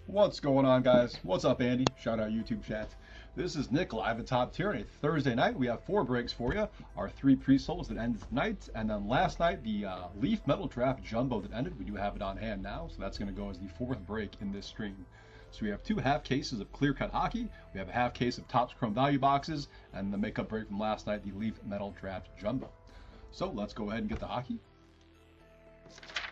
What's going on, guys? What's up, Andy? Shout out YouTube chat. This is Nick live at Top Tier on a Thursday night. We have 4 breaks for you. Our 3 pre-solos that ended tonight, and then last night the Leaf Metal Draft Jumbo that ended. We do have it on hand now, so that's going to go as the 4th break in this stream. So we have 2 half cases of clear cut hockey. We have a half case of Topps Chrome value boxes, and the makeup break from last night, the Leaf Metal Draft Jumbo. So let's go ahead and get the hockey.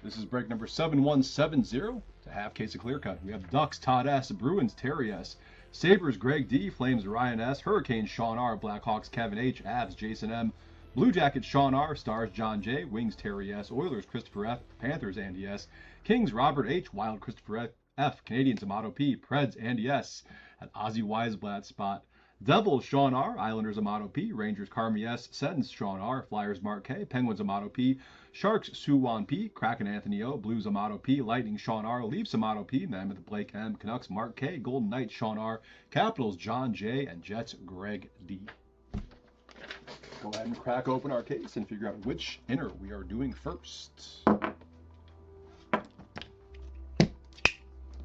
This is break number 7170. It's a half case of clear cut. We have Ducks, Todd S., Bruins, Terry S., Sabres, Greg D., Flames, Ryan S., Hurricanes, Sean R., Blackhawks, Kevin H., Avs, Jason M., Blue Jackets, Sean R., Stars, John J., Wings, Terry S., Oilers, Christopher F., Panthers, Andy S., Kings, Robert H., Wild, Christopher F., Canadians, Amato P., Preds, Andy S., at Ozzy Weisblatt spot. Devils, Sean R., Islanders, Amato P., Rangers, Carmi S., Sens, Sean R., Flyers, Mark K., Penguins, Amato P., Sharks, Suwon P., Kraken, Anthony O., Blues, Amato P., Lightning, Sean R., Leafs, Amato P., Mammoth, Blake M., Canucks, Mark K., Golden Knights, Sean R., Capitals, John J., and Jets, Greg D. Go ahead and crack open our case and figure out which inner we are doing first.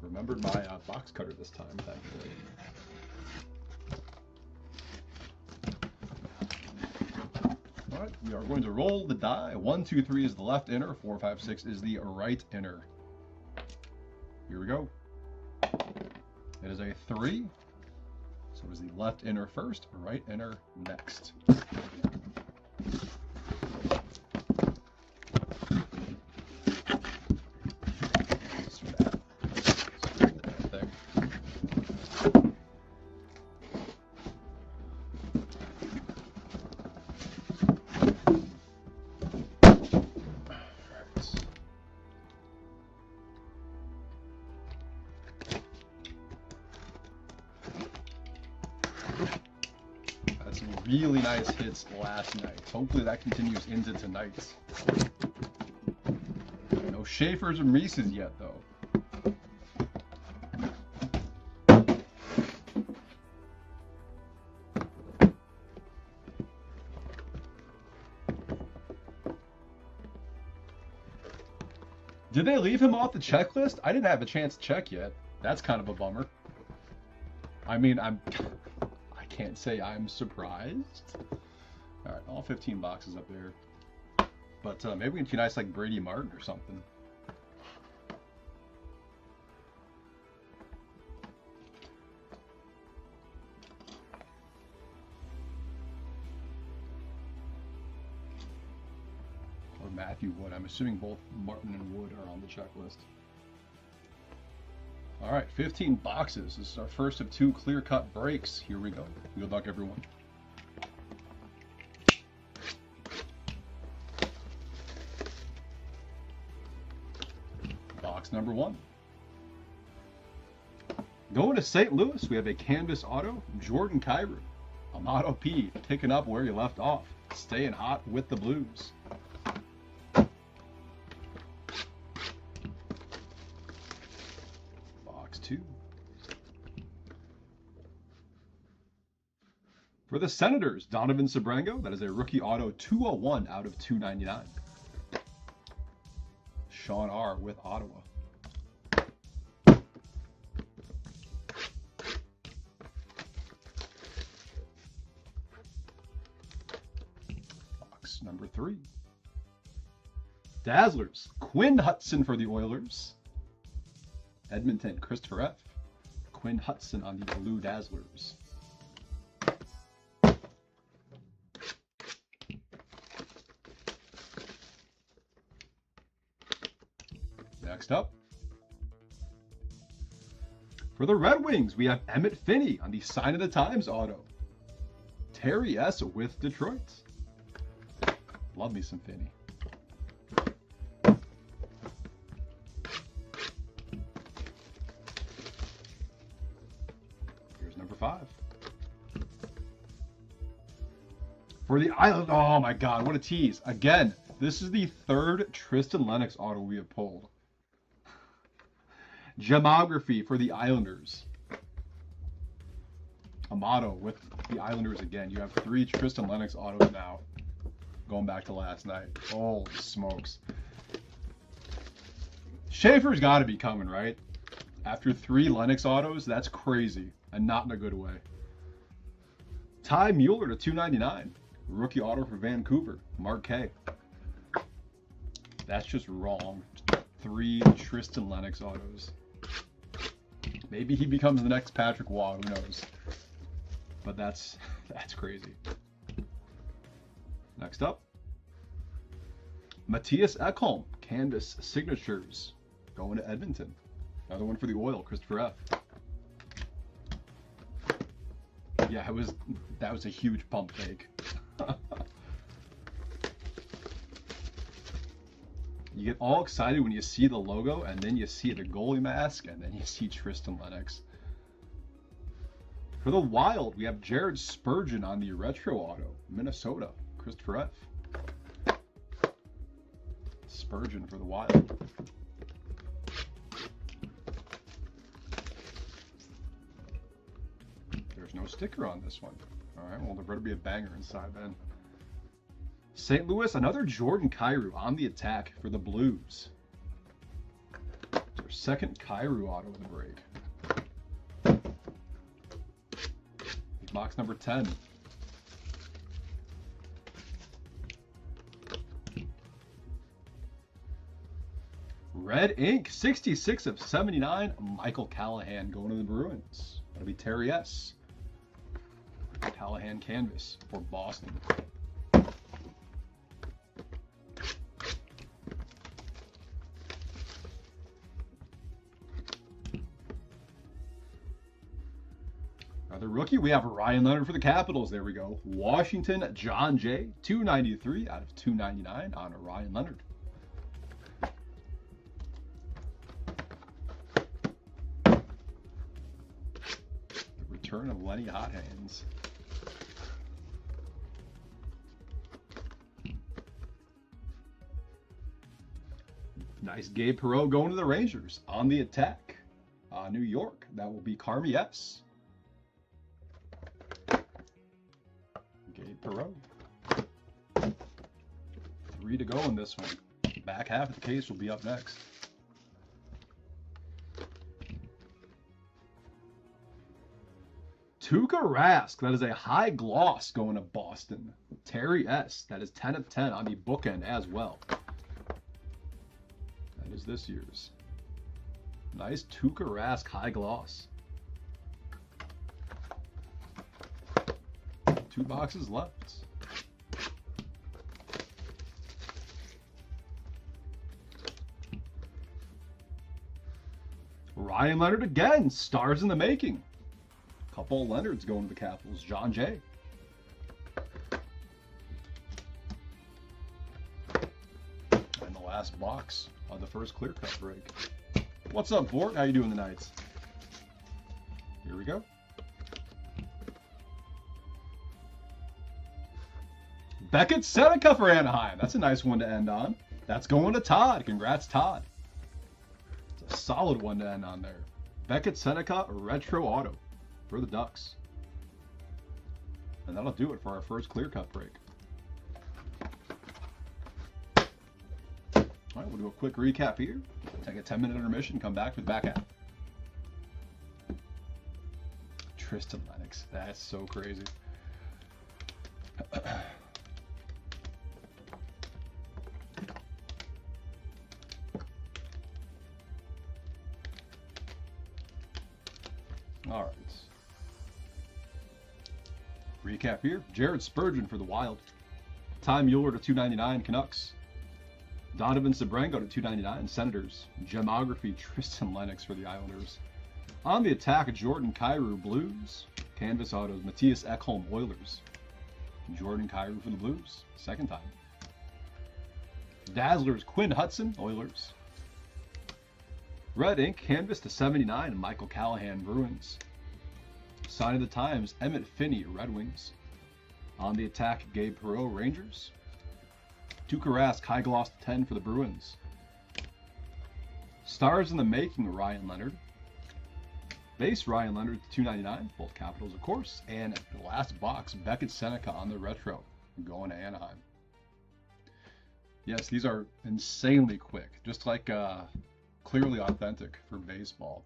Remembered my box cutter this time, thankfully. Alright, we are going to roll the die. 1, 2, 3 is the left inner. 4, 5, 6 is the right inner. Here we go. It is a 3. So it is the left inner first, right inner next. Really nice hits last night. Hopefully that continues into tonight. No Schaefer's and Reese's yet, though. Did they leave him off the checklist? I didn't have a chance to check yet. That's kind of a bummer. I mean, I can't say I'm surprised. All right, all 15 boxes up there. But maybe we can do nice like Brady Martin or something. Or Matthew Wood. I'm assuming both Martin and Wood are on the checklist. All right, 15 boxes. This is our first of 2 clear-cut breaks. Here we go. Good luck, everyone. Box number 1. Going to St. Louis, we have a canvas auto, Jordan Kyrou. Amato P, picking up where you left off. Staying hot with the Blues. For the Senators, Donovan Sebrango. That is a rookie auto 201 out of 299. Sean R. with Ottawa. Box number 3. Dazzlers, Quinn Hutson for the Oilers. Edmonton, Christopher F. Quinn Hutson on the Blue Dazzlers. Next up, for the Red Wings, we have Emmett Finney on the Sign of the Times auto. Terry S. with Detroit. Love me some Finney. Here's number 5. For the Island, oh my God, what a tease. Again, this is the 3rd Tristan Lennox auto we have pulled. Gemography for the Islanders. Amato with the Islanders again. You have 3 Tristan Lennox autos now. Going back to last night. Holy smokes. Schaefer's got to be coming, right? After 3 Lennox autos, that's crazy, and not in a good way. Ty Mueller to 299. Rookie auto for Vancouver, Mark K. That's just wrong. 3 Tristan Lennox autos. Maybe he becomes the next Patrick Waugh, who knows? But that's crazy. Next up, Matthias Ekholm, canvas signatures, going to Edmonton. Another one for the Oil, Christopher F. Yeah, that was a huge pump fake. You get all excited when you see the logo, and then you see the goalie mask, and then you see Tristan Lennox. For the Wild, we have Jared Spurgeon on the retro auto, Minnesota, Christopher F. Spurgeon for the Wild. There's no sticker on this one. All right, well, there better be a banger inside then. St. Louis, another Jordan Kyrou on the attack for the Blues. It's their second Kyrou auto of the break. Box number 10. Red ink, 66 of 79. Michael Callahan going to the Bruins. That'll be Terry S. Callahan canvas for Boston. Another rookie, we have Ryan Leonard for the Capitals. There we go. Washington, John J. 293 out of 299 on Ryan Leonard. The return of Lenny Hot Hands. Nice Gabe Perreault going to the Rangers. On the attack, New York. That will be Carmi S. Gabe Perreault. 3 to go in this one. Back half of the case will be up next. Tuukka Rask. That is a high gloss going to Boston. Terry S. That is 10 of 10 on the bookend as well. That is this year's. Nice Tuukka Rask high gloss. 2 boxes left. Ryan Leonard again. Stars in the making. Couple of Leonards going to the Capitals. John J. And the last box of the first clear cut break. What's up, Bort? How you doing tonight? Here we go. Beckett Seneca for Anaheim. That's a nice one to end on. That's going to Todd. Congrats, Todd. It's a solid one to end on there. Beckett Seneca retro auto for the Ducks. And that'll do it for our first clear cut break. All right, we'll do a quick recap here. Take a 10-minute intermission, come back for the back half. Tristan Lennox. That's so crazy. All right. Recap here. Jared Spurgeon for the Wild. Ty Mueller to 299 Canucks. Donovan Sebrango to 299 Senators. Gemography Tristan Lennox for the Islanders. On the attack, Jordan Kyrou Blues. Canvas autos Matthias Ekholm Oilers. Jordan Kyrou for the Blues. Second time. Dazzlers Quinn Hudson Oilers. Red ink canvas to 79 Michael Callahan Bruins. Sign of the Times Emmett Finney Red Wings. On the attack, Gabe Perreault Rangers. Tuukka Rask high gloss to 10 for the Bruins. Stars in the making Ryan Leonard. Base Ryan Leonard to 299, both Capitals of course. And the last box, Beckett Seneca on the retro, going to Anaheim. Yes, these are insanely quick, just like clearly authentic for baseball.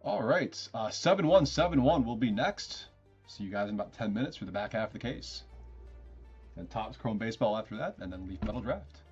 All right, 7171 will be next. See you guys in about 10 minutes for the back half of the case. And Topps Chrome Baseball after that, and then Leaf Metal Draft.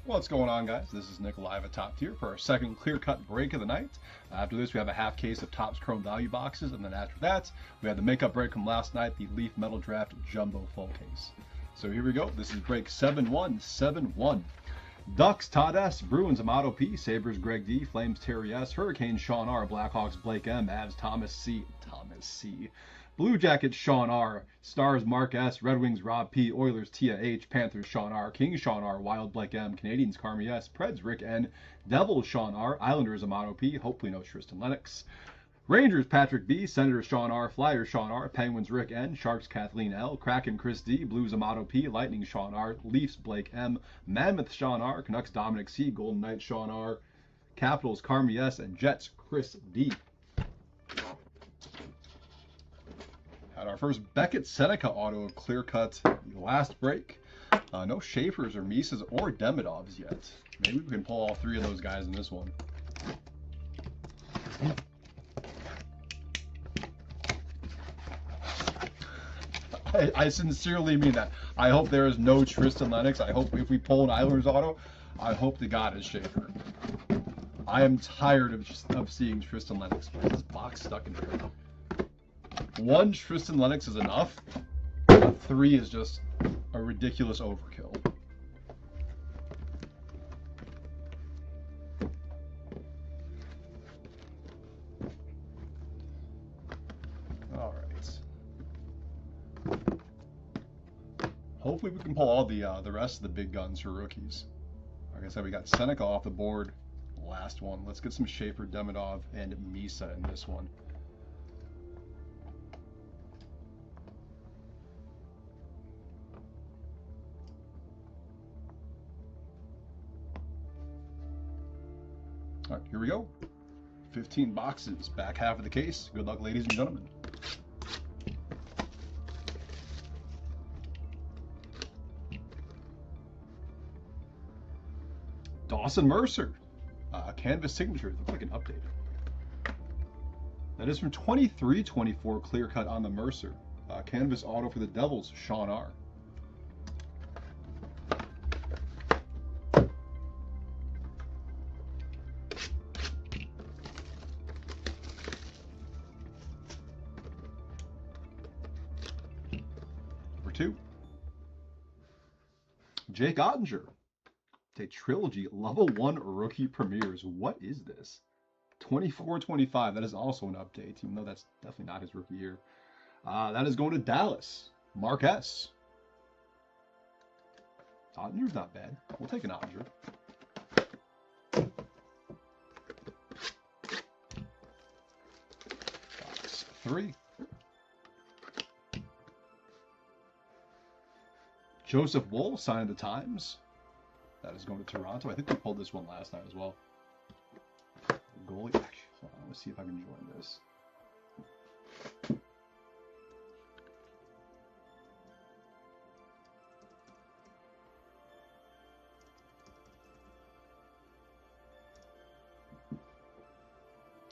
What's going on, guys? This is Nick live at Top Tier for our second clear-cut break of the night. After this, we have a half case of Topps Chrome Value boxes, and then after that, we have the makeup break from last night, the Leaf Metal Draft Jumbo Full Case. So here we go. This is break 7-1-7-1. Ducks, Todd S. Bruins, Amato P. Sabres, Greg D. Flames, Terry S. Hurricanes, Sean R. Blackhawks, Blake M. Avs, Thomas C. Blue Jackets, Sean R. Stars, Mark S. Red Wings, Rob P. Oilers, Tia H. Panthers, Sean R. Kings, Sean R. Wild, Blake M. Canadians, Carmi S. Preds, Rick N. Devils, Sean R. Islanders, Amato P. Hopefully no Tristan Lennox. Rangers, Patrick B. Senators, Sean R. Flyers, Sean R. Penguins, Rick N. Sharks, Kathleen L. Kraken, Chris D. Blues, Amato P. Lightning, Sean R. Leafs, Blake M. Mammoth, Sean R. Canucks, Dominic C. Golden Knights, Sean R. Capitals, Carmi S. And Jets, Chris D. Had our first Beckett Seneca auto clear cut last break. No Schaefers or Misas or Demidovs yet. Maybe we can pull all three of those guys in this one. I sincerely mean that. I hope there is no Tristan Lennox. I hope if we pull an Islanders auto, I hope to God it's Schaefer. I am tired of seeing Tristan Lennox. Why is this box stuck in here? One Tristan Lennox is enough. A 3 is just a ridiculous overkill. All right. Hopefully we can pull all the rest of the big guns for rookies. Like I said, we got Seneca off the board. Last one. Let's get some Schaefer, Demidov, and Misa in this one. All right, here we go. 15 boxes, back half of the case. Good luck, ladies and gentlemen. Dawson Mercer, canvas signatures. Looks like an update. That is from 23-24 clear cut on the Mercer. Canvas auto for the Devils, Sean R. Number 2. Jake Ottinger. A trilogy level 1 rookie premieres. What is this? 24-25. That is also an update, even though that's definitely not his rookie year. That is going to Dallas. Mark S. Ottinger's not bad. We'll take an Ottinger. Box 3. Joseph Woll, Sign of the Times. That is going to Toronto. I think we pulled this one last night as well. Goalie. Actually, hold on. Let's see if I can join this.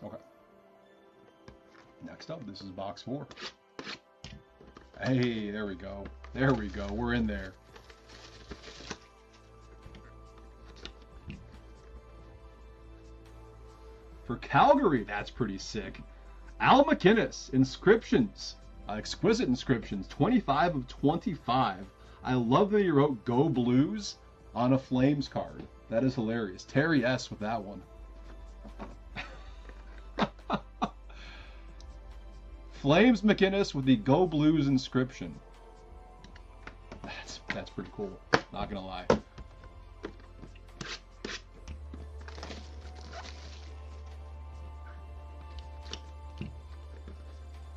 Okay. Next up, this is box 4. Hey, there we go. There we go. We're in there. For Calgary, that's pretty sick. Al McInnes, Inscriptions. Exquisite Inscriptions, 25 of 25. I love that he wrote Go Blues on a Flames card. That is hilarious. Terry S. with that one. Flames McInnes with the Go Blues inscription. That's pretty cool. Not gonna lie.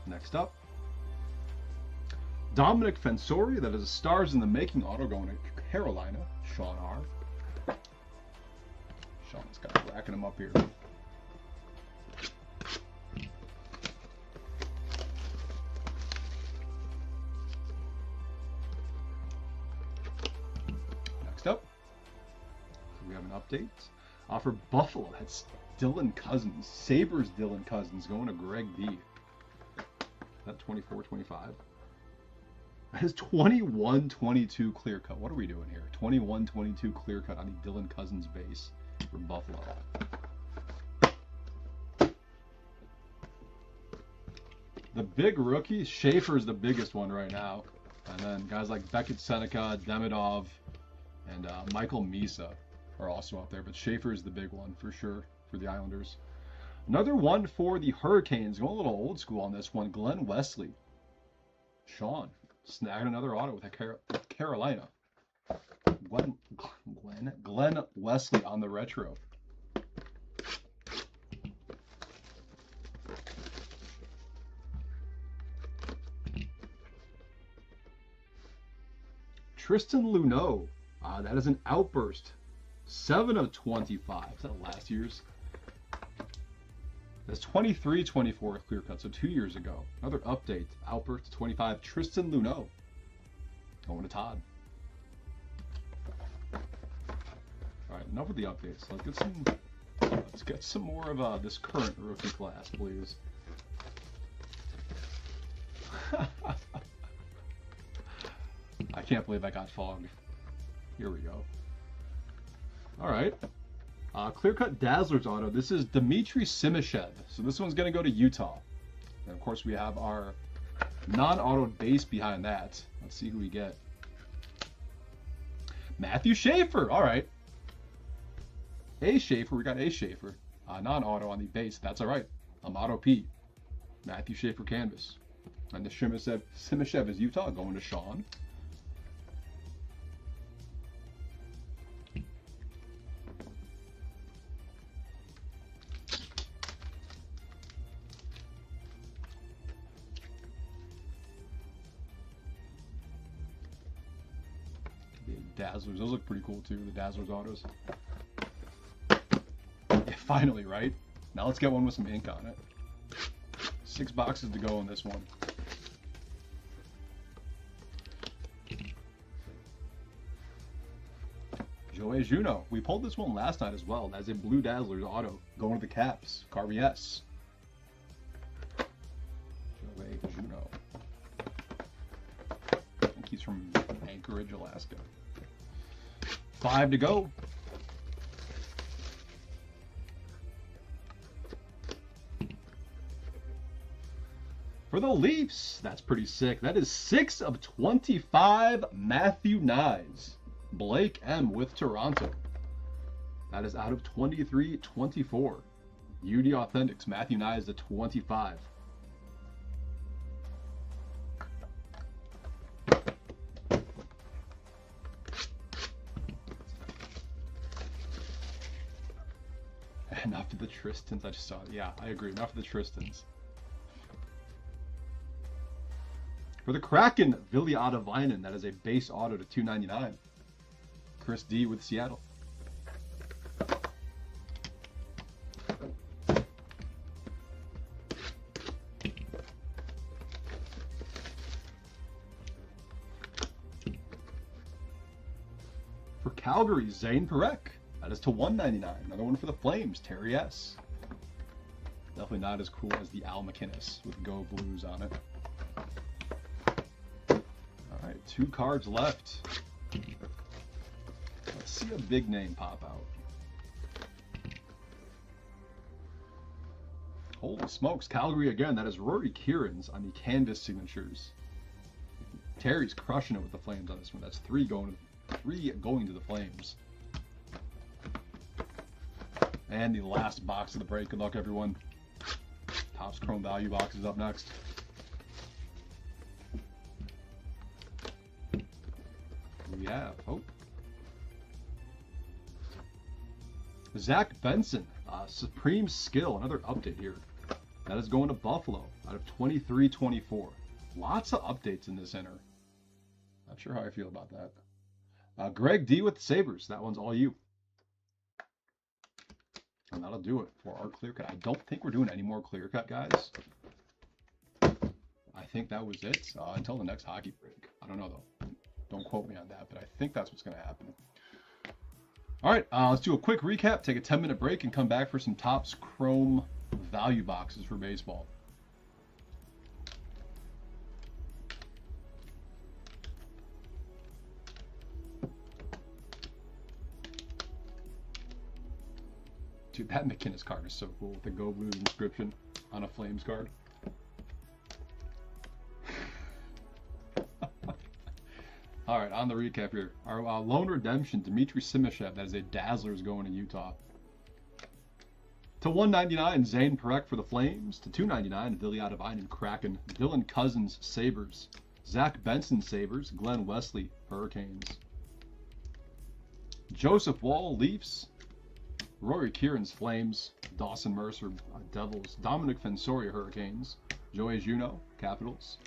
Next up, Dominic Fensori. That is a Stars in the Making auto going to Carolina. Sean R. Sean's got racking him up here. Next up, we have an update. For Buffalo, that's Dylan Cousins. Sabres Dylan Cousins going to Greg D. That 24-25. That is 21-22 clear cut. What are we doing here? 21-22 clear cut on the Dylan Cousins base for Buffalo. The big rookies, Schaefer's the biggest one right now. And then guys like Beckett Seneca, Demidov, and Michael Misa are also up there. But Schaefer is the big one for sure for the Islanders. Another one for the Hurricanes. Going a little old school on this one. Glenn Wesley. Sean snagged another auto with Carolina. Glenn Wesley on the retro. Tristan Luneau. That is an outburst. 7/25. Is that last year's? That's 23-24 clear cut, so 2 years ago. Another update. Outburst 25. Tristan Luneau. Going to Todd. All right, enough of the updates. Let's get some more of this current rookie class, please. I can't believe I got fogged. Here we go. All right. Clear-cut Dazzlers auto. This is Dmitry Simashev. So this one's going to go to Utah. And, of course, we have our non-autoed base behind that. Let's see who we get. Matthew Schaefer. All right. A Schaefer. We got A Schaefer. Non-auto on the base. That's all right. Auto P. Matthew Schaefer canvas. And the Simashev is Utah. Going to Sean. Dazzlers, those look pretty cool too, the Dazzlers autos. Yeah, finally, right? Now let's get one with some ink on it. 6 boxes to go on this one. Joey Juno. We pulled this one last night as well. That's a blue Dazzlers auto going to the Caps. Carby S. Joey Juno. I think he's from Anchorage, Alaska. 5 to go. For the Leafs, that's pretty sick. That is 6/25 Matthew Knies. Blake M with Toronto. That is out of 23-24. UD Authentics, Matthew Knies to 25. Enough of the Tristans. I just saw it. Yeah, I agree. Enough of the Tristans. For the Kraken, Villi Adavainen. That is a base auto to 299. Chris D with Seattle. For Calgary, Zane Parekh. That is to 199. Another one for the Flames, Terry S. Definitely not as cool as the Al McInnes with Go Blues on it. Alright, 2 cards left. Let's see a big name pop out. Holy smokes, Calgary again. That is Rory Kieran's on the canvas signatures. Terry's crushing it with the Flames on this one. That's 3 going to the Flames. And the last box of the break. Good luck, everyone. Topps Chrome Value box is up next. We have Zach Benson, Supreme Skill. Another update here. That is going to Buffalo out of 23-24. Lots of updates in this inner. Not sure how I feel about that. Greg D with the Sabres. That one's all you. And that'll do it for our clear cut. I don't think we're doing any more clear cut, guys. I think that was it until the next hockey break. I don't know, though. Don't quote me on that, but I think that's what's going to happen. All right, let's do a quick recap, take a 10-minute break, and come back for some Topps Chrome Value boxes for baseball. Dude, that McInnes card is so cool with the Go Blue inscription on a Flames card. All right, on the recap here. Our loan redemption, Dmitry Simashev. That is a Dazzlers going to Utah. To 199, Zane Parekh for the Flames. To 299, Vilyadovine Kraken. Dylan Cousins, Sabres. Zach Benson, Sabres. Glenn Wesley, Hurricanes. Joseph Wall, Leafs. Rory Kieran's Flames. Dawson Mercer, Devils. Dominic Fensori, Hurricanes. Joey Juneau, Capitals.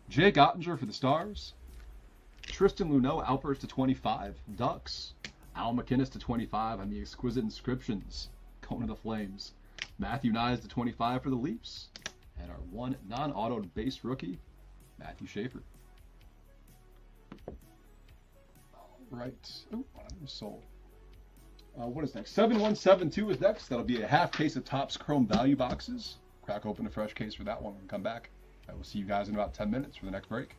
Jake Ottinger for the Stars. Tristan Luneau, Alpers to 25, Ducks. Al McInnes to 25 on the Exquisite Inscriptions, going to the Flames. Matthew Nyes to 25 for the Leafs. And our one non-auto base rookie, Matthew Schaefer. All right. Oh, I'm sold. What is next? 7172 is next. That'll be a half case of Topps Chrome Value Boxes. Crack open a fresh case for that one and come back. I will see you guys in about 10 minutes for the next break.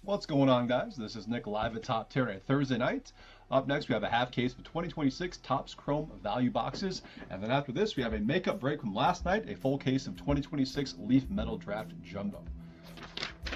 What's going on, guys? This is Nick live at Top Tier on Thursday night. Up next, we have a half case of 2026 Topps Chrome value boxes. And then after this, we have a makeup break from last night, a full case of 2026 Leaf Metal Draft Jumbo.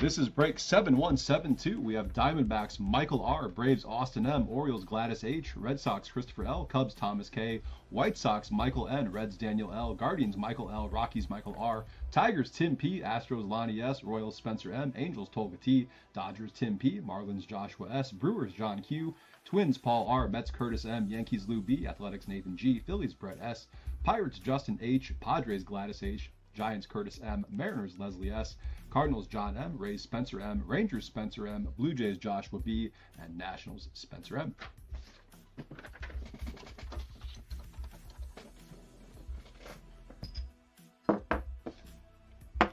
This is break 7172. We have Diamondbacks Michael R, Braves Austin M, Orioles Gladys H, Red Sox Christopher L, Cubs Thomas K, White Sox Michael N, Reds Daniel L, Guardians Michael L, Rockies Michael R, Tigers Tim P, Astros Lonnie S, Royals Spencer M, Angels Tolga T, Dodgers Tim P, Marlins Joshua S, Brewers John Q, Twins Paul R, Mets Curtis M, Yankees Lou B, Athletics Nathan G, Phillies Brett S, Pirates Justin H, Padres Gladys H, Giants Curtis M, Mariners Leslie S, Cardinals John M, Rays Spencer M, Rangers Spencer M, Blue Jays Joshua B, and Nationals Spencer M. I'm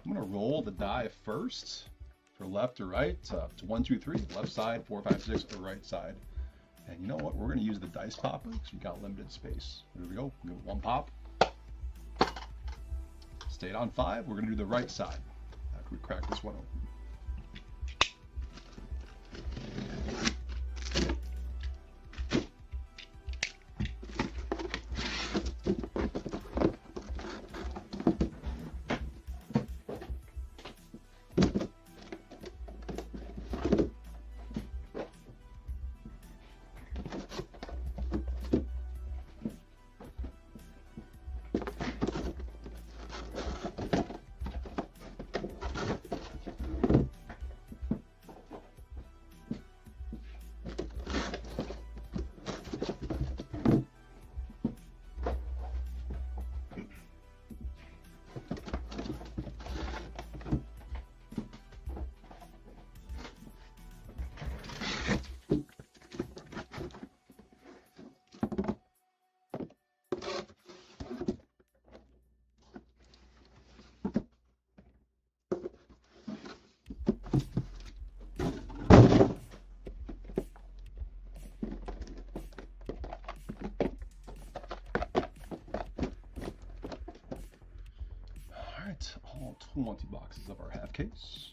going to roll the die first for left or right. It's 1, 2, 3, left side, 4, 5, 6, or right side. And you know what? We're going to use the dice popper because we got limited space. Here we go. Give it one pop. Stayed on 5. We're going to do the right side after we crack this one open. All 20 boxes of our half case.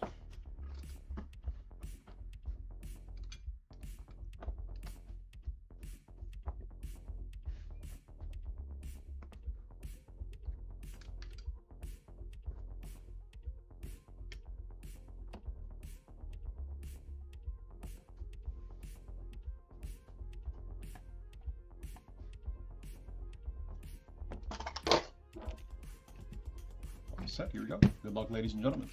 Set. Here we go. Good luck, ladies and gentlemen.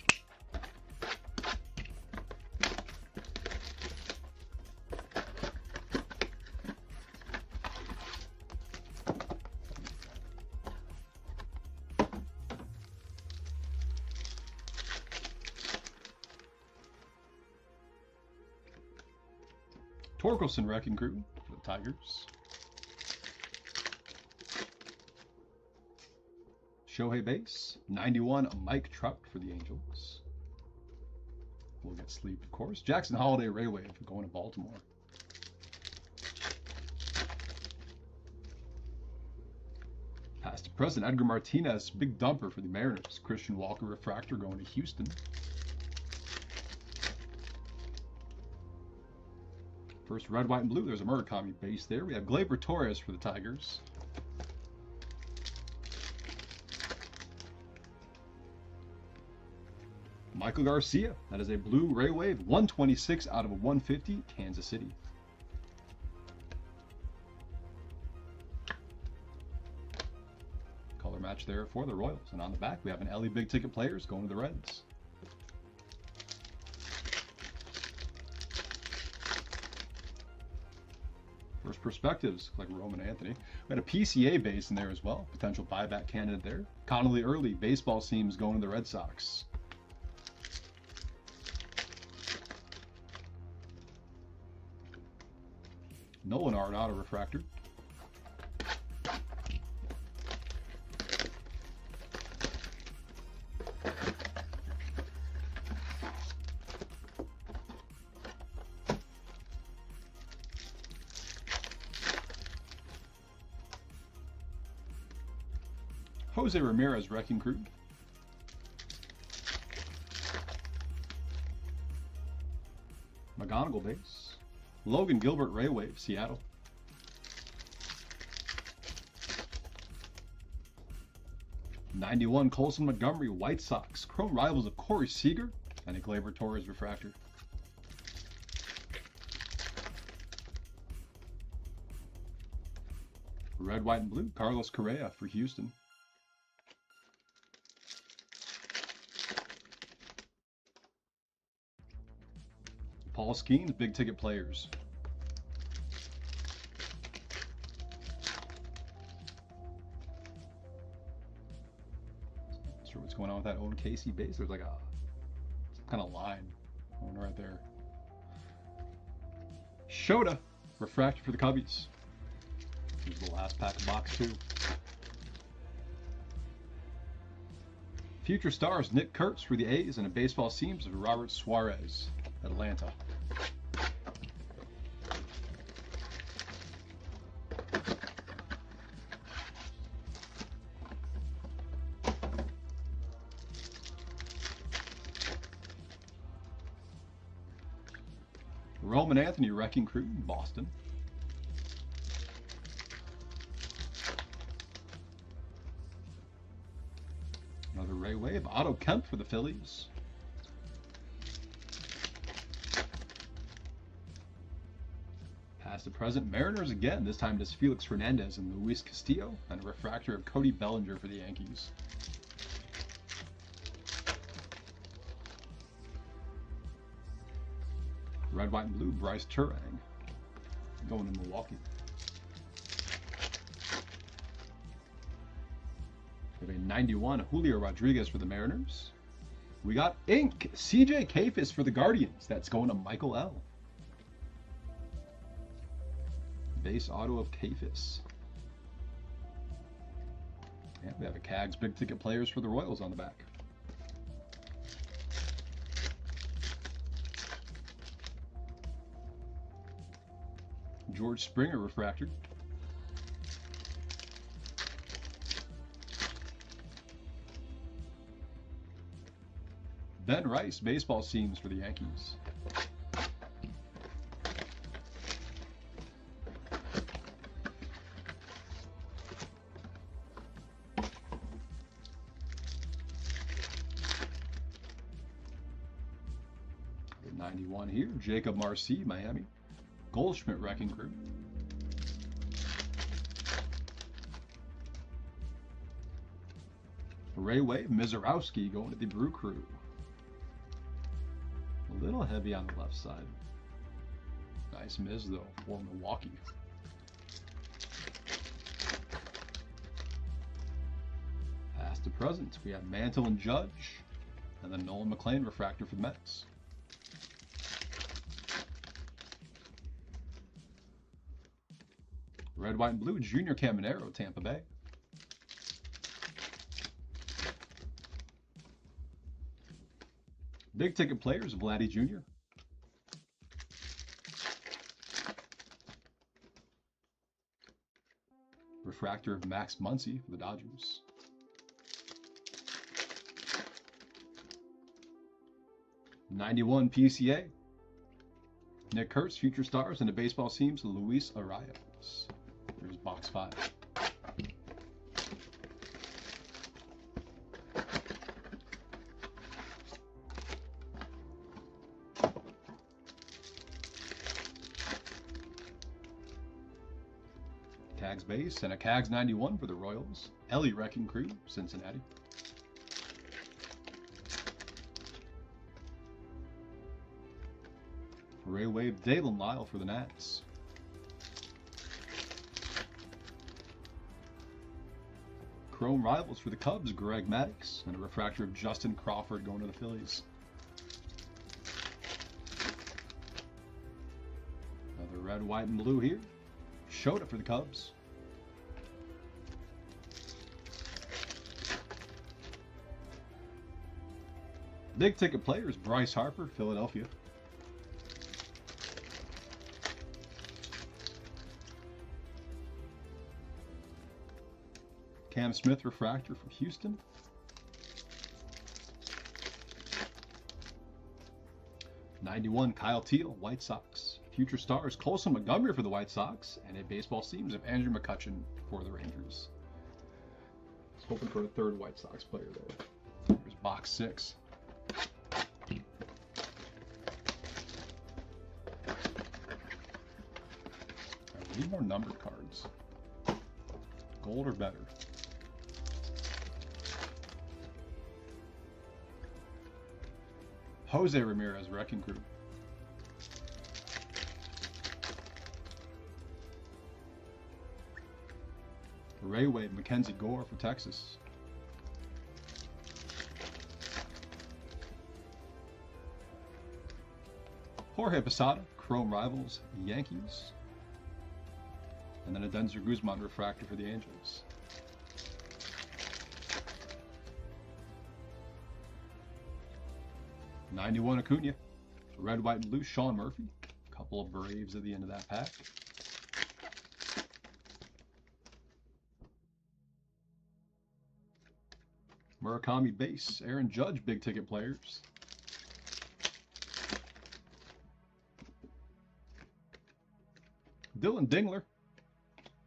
Torkelson Wrecking Crew for the Tigers. Shohei base, 91 Mike Trout for the Angels. We'll get sleep, of course. Jackson Holiday Ray Wave going to Baltimore. Past to present, Edgar Martinez, big dumper for the Mariners. Christian Walker Refractor going to Houston. First red, white, and blue. There's a Murakami base there. We have Gleyber Torres for the Tigers. Michael Garcia, that is a blue Ray Wave, 126 out of a 150, Kansas City. Color match there for the Royals. And on the back, we have an LE Big Ticket Players going to the Reds. First Perspectives, like Roman Anthony. We had a PCA base in there as well, potential buyback candidate there. Connolly Early, baseball seams going to the Red Sox. Nolan Arenado Refractor. Jose Ramirez Wrecking Crew. McGonigal base. Logan Gilbert, Ray Wave, Seattle. '91 Colson Montgomery, White Sox. Chrome Rivals of Corey Seager and a Gleyber Torres refractor. Red, white, and blue. Carlos Correa for Houston. Paul Skeens, big ticket players. Not sure what's going on with that Owen Casey base. There's like a some kind of line going right there. Shota, refractor for the Cubbies. Here's the last pack of box 2. Future stars, Nick Kurtz for the A's, and a baseball seams of Robert Suarez, Atlanta. Roman Anthony, Wrecking Crew, Boston. Another Ray Wave. Otto Kemp for the Phillies. Past to present, Mariners again. This time it is Felix Hernandez and Luis Castillo, and a refractor of Cody Bellinger for the Yankees. Red, white, and blue, Bryce Turang, going to Milwaukee. We have a '91 Julio Rodriguez for the Mariners. We got ink CJ Kayfis for the Guardians. That's going to Michael L. Base auto of Kayfis. And we have a CAG's big ticket players for the Royals on the back. George Springer refractor. Ben Rice, baseball seams for the Yankees. '91 here, Jacob Marcy, Miami. Goldschmidt, Wrecking Crew. Ray Wave, Mizorowski going to the Brew Crew. A little heavy on the left side. Nice Miz though for Milwaukee. Past to present, we have Mantle and Judge, and then Nolan McLean refractor for the Mets. Red, white, and blue, Junior Caminero, Tampa Bay. Big ticket players, Vladdy Jr. Refractor of Max Muncy for the Dodgers. '91 PCA. Nick Kurtz, Future Stars, and the baseball seams, Luis Arias. Here's box 5. CAG's base and a CAG's '91 for the Royals. Ellie Wrecking Crew, Cincinnati. Ray Wave, Dalen Lyle for the Nats. Chrome Rivals for the Cubs, Greg Maddux, and a refractor of Justin Crawford going to the Phillies. Another red, white, and blue here. Shota for the Cubs. Big ticket players, Bryce Harper, Philadelphia. Cam Smith refractor for Houston. 91, Kyle Teal, White Sox. Future stars, Colson Montgomery for the White Sox, and a baseball seams of Andrew McCutchen for the Rangers. I was hoping for a third White Sox player there. Here's box 6. I need more numbered cards. Gold or better. Jose Ramirez, Wrecking Crew. Ray Wade, Mackenzie Gore for Texas. Jorge Posada, Chrome Rivals, Yankees. And then a Denzer Guzman refractor for the Angels. '91 Acuna. Red, white, and blue, Sean Murphy. A couple of Braves at the end of that pack. Murakami base, Aaron Judge, big ticket players. Dylan Dingler,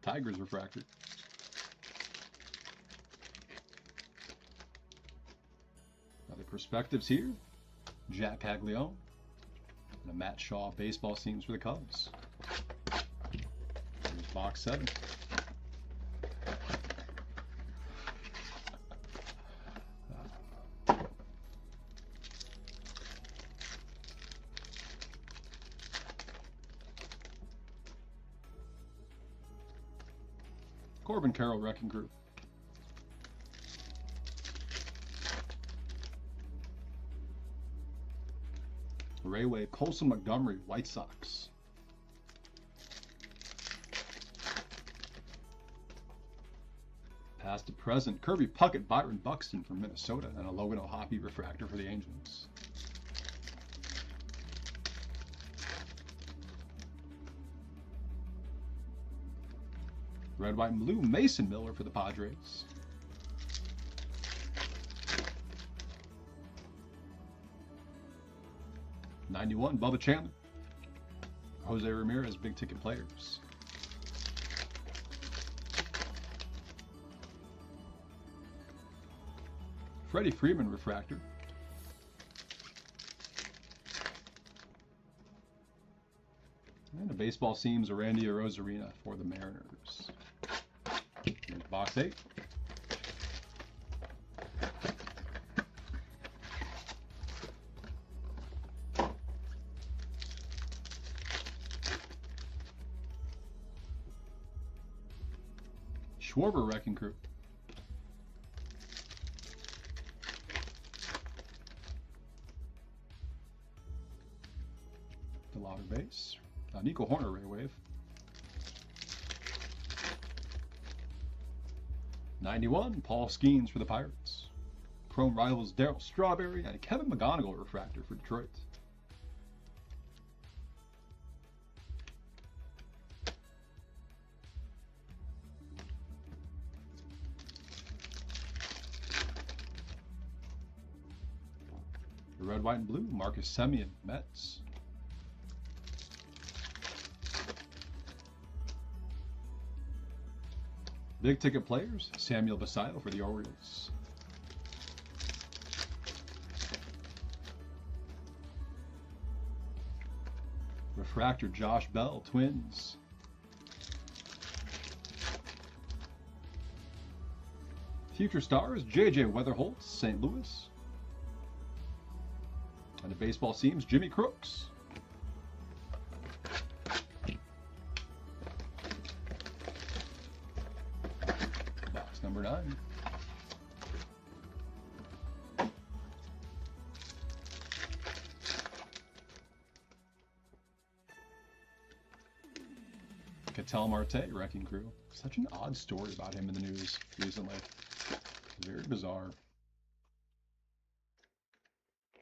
Tigers refractor. Other perspectives here. Jack Caglione. And a Matt Shaw baseball seams for the Cubs. Here's box 7. Corbin Carroll, Wrecking Crew. Ray Wade, Colson Montgomery, White Sox. Past to present, Kirby Puckett, Byron Buxton from Minnesota, and a Logan O'Hoppe refractor for the Angels. Red, white, and blue, Mason Miller for the Padres. '91, Bubba Chandler. Jose Ramirez, big ticket players. Freddie Freeman refractor. And a baseball seams, Randy Arozarena for the Mariners. Here's box 8. Schwarber, Wrecking Crew. The Lauder base. Nico Horner, Ray Wave. 91, Paul Skeens for the Pirates. Chrome Rivals, Darryl Strawberry, and a Kevin McGonigal refractor for Detroit. The red, white, and blue, Marcus Semien, Mets. Big ticket players, Samuel Basayo for the Orioles. Refractor, Josh Bell, Twins. Future stars, J.J. Weatherholt, St. Louis. And the baseball seams, Jimmy Crooks. Box number 9. Ketel Marte, Wrecking Crew. Such an odd story about him in the news recently. Very bizarre.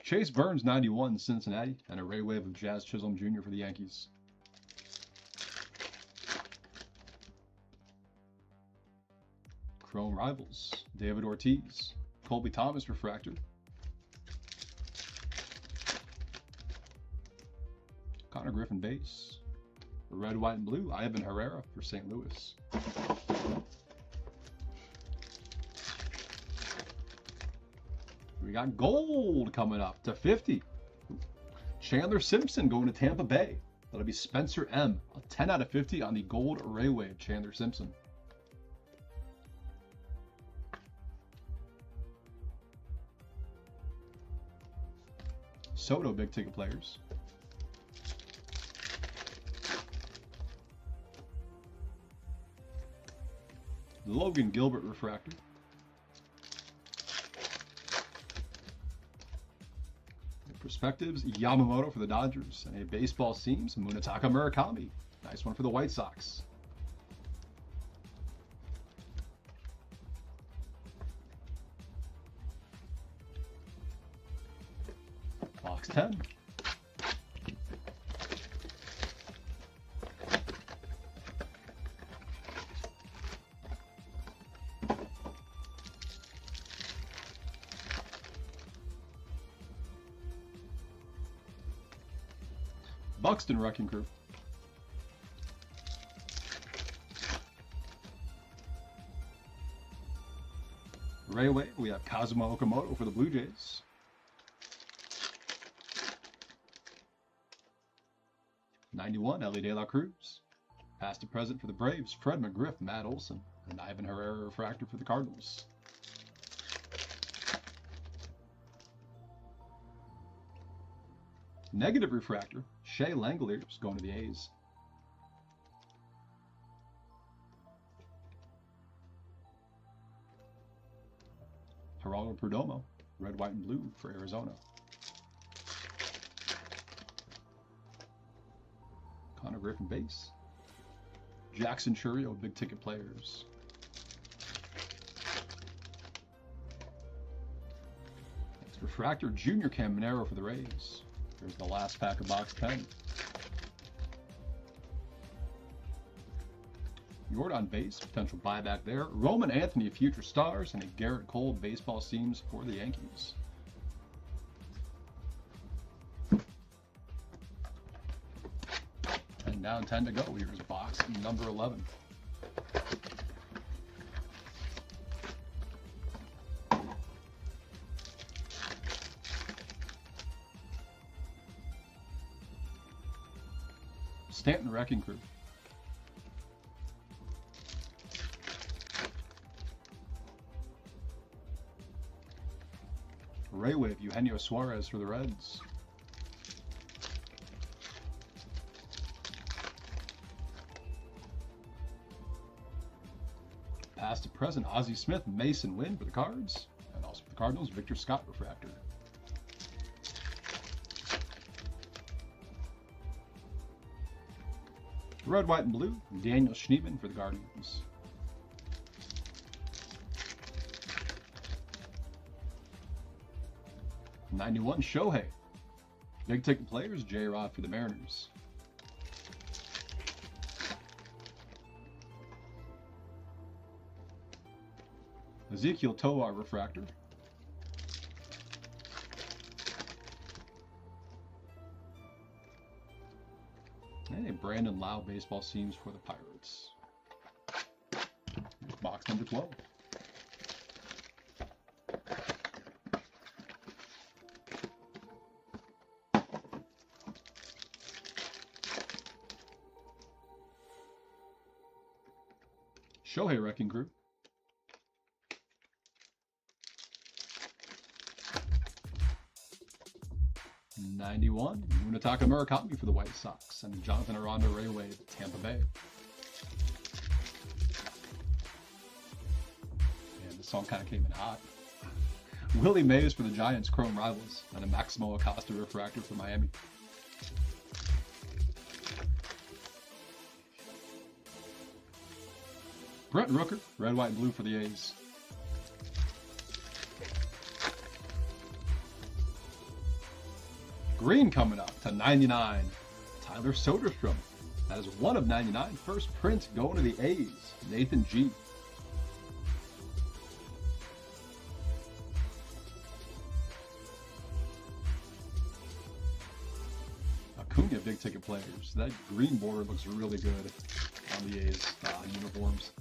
Chase Burns, 91, Cincinnati, and a Ray Wave of Jazz Chisholm Jr. for the Yankees. Chrome Rivals, David Ortiz, Colby Thomas refractor. Connor Griffin base. Red, white, and blue, Ivan Herrera for St. Louis. We got gold coming up to 50. Chandler Simpson going to Tampa Bay. That'll be Spencer M. A 10 out of 50 on the gold array wave, Chandler Simpson. Soto big ticket players. Logan Gilbert refractor. Perspectives, Yamamoto for the Dodgers. And a baseball seams, Munetaka Murakami. Nice one for the White Sox. Box 10. Buxton Wrecking Crew. Right away, we have Kazuma Okamoto for the Blue Jays. '91, Ellie De La Cruz. Past to present for the Braves, Fred McGriff, Matt Olson, and Ivan Herrera refractor for the Cardinals. Negative refractor, Shea Langoliers going to the A's. Geraldo Perdomo, red, white, and blue for Arizona. Connor Griffin base. Jackson Churio, big ticket players. Next refractor, Junior Caminero for the Rays. Here's the last pack of box 10. Jordan base, potential buyback there. Roman Anthony, future stars, and a Garrett Cole baseball seams for the Yankees. And down 10 to go. Here's box number 11. Stanton Wrecking Crew. Ray Wave, Eugenio Suarez for the Reds. Past to present, Ozzie Smith, Mason Wynn for the Cards. And also for the Cardinals, Victor Scott refractor. Red, white, and blue, Daniel Schneemann for the Guardians. '91 Shohei. Big ticket players, J-Rod for the Mariners. Ezekiel Tovar refractor. And a Brandon Lau baseball seams for the Pirates. Box number 12. Shohei Wrecking Crew. '91, Munetaka Murakami for the White Sox, and Jonathan Aranda Rayway, Tampa Bay. And the song kind of came in hot. Willie Mays for the Giants, Chrome Rivals, and a Maximo Acosta refractor for Miami. Brent Rooker, red, white, and blue for the A's. Green coming up to 99. Tyler Soderstrom. That is 1 of 99. First print going to the A's. Nathan G. Acuna big ticket players. That green border looks really good on the A's uniforms.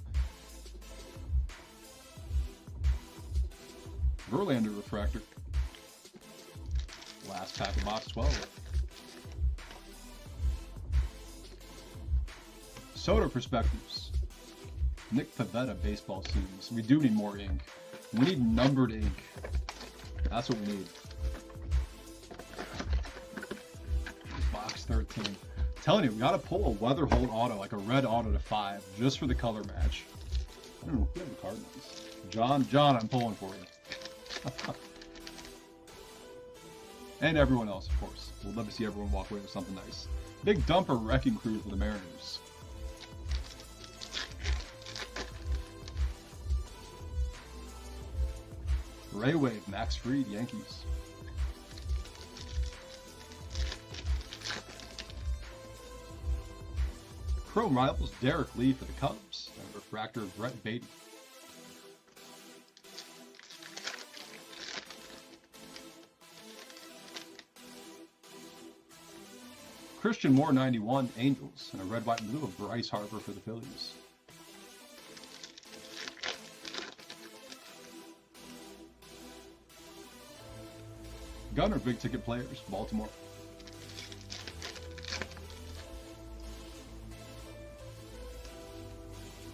Verlander refractor. Last pack of box 12. Soto perspectives. Nick Pivetta baseball seams. We do need more ink. We need numbered ink. That's what we need. Box 13. Telling you, we gotta pull a weather hold auto, like a red auto to 5, just for the color match. I don't know who had the Cardinals. John, I'm pulling for you. And everyone else, of course. We'll love to see everyone walk away with something nice. Big dumper wrecking crew for the Mariners. Ray Wave, Max Fried, Yankees. Chrome Rivals, Derek Lee for the Cubs. And refractor, Brett Beatty. Christian Moore, 91, Angels. And a red, white, and blue of Bryce Harper for the Phillies. Gunner, big ticket players, Baltimore.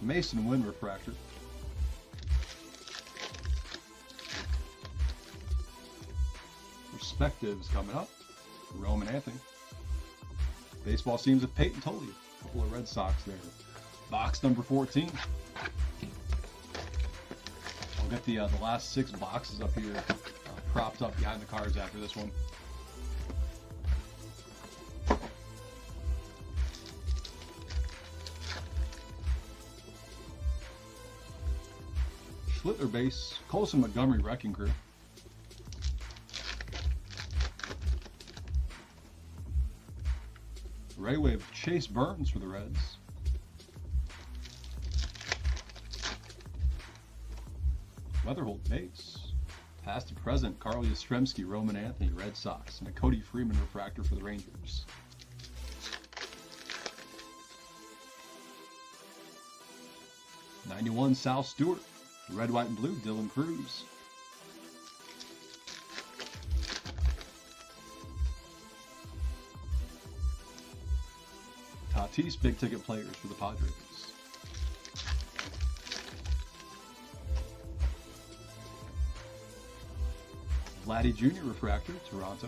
Mason Wynn refractor. Perspectives coming up. Roman Anthony. Baseball seams of Peyton Toley. A couple of Red Sox there. Box number 14. I'll get the last 6 boxes up here. Propped up behind the cards after this one. Schlittler base, Colson Montgomery wrecking crew. Ray Wave, Chase Burns for the Reds. Weatherhold base. Past to present, Carl Yastrzemski, Roman Anthony, Red Sox, and a Cody Freeman refractor for the Rangers. '91 Sal Stewart, red, white, and blue, Dylan Cruz. Tatis, big ticket players for the Padres. Vladdy Jr. refractor, Toronto.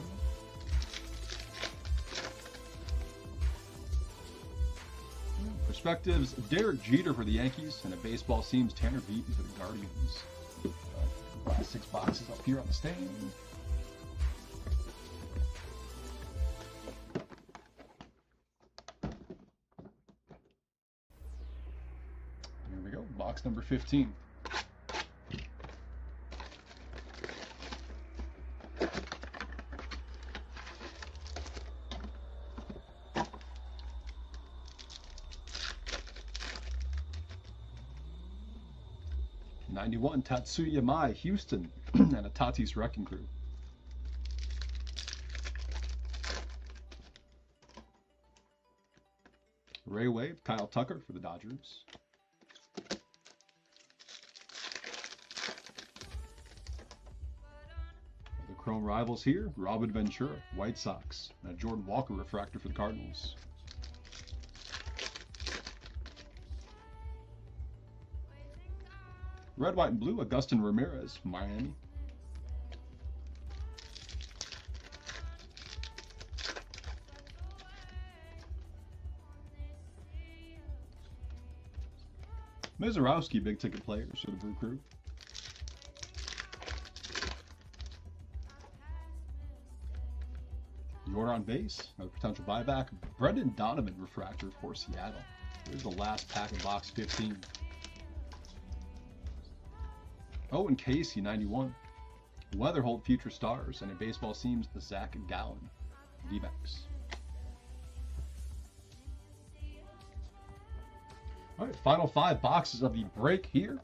Perspectives, Derek Jeter for the Yankees, and a baseball seams Tanner Beaton for the Guardians. Last 6 boxes up here on the stand. Here we go, box number 15. '91 Tatsuya Mai, Houston, and a Tatis wrecking crew. Ray Wave, Kyle Tucker for the Dodgers. The Chrome Rivals here, Robin Ventura, White Sox, and a Jordan Walker refractor for the Cardinals. Red, white, and blue, Agustin Ramirez, Miami. Mizorowski, big ticket players for the Brew Crew. Jordan base, another potential buyback. Brendan Donovan refractor for Seattle. Here's the last pack of box 15. Owen Casey, 91. Weatherhold Future Stars, and a baseball seams Zach Gallen, D-backs. All right, final 5 boxes of the break here.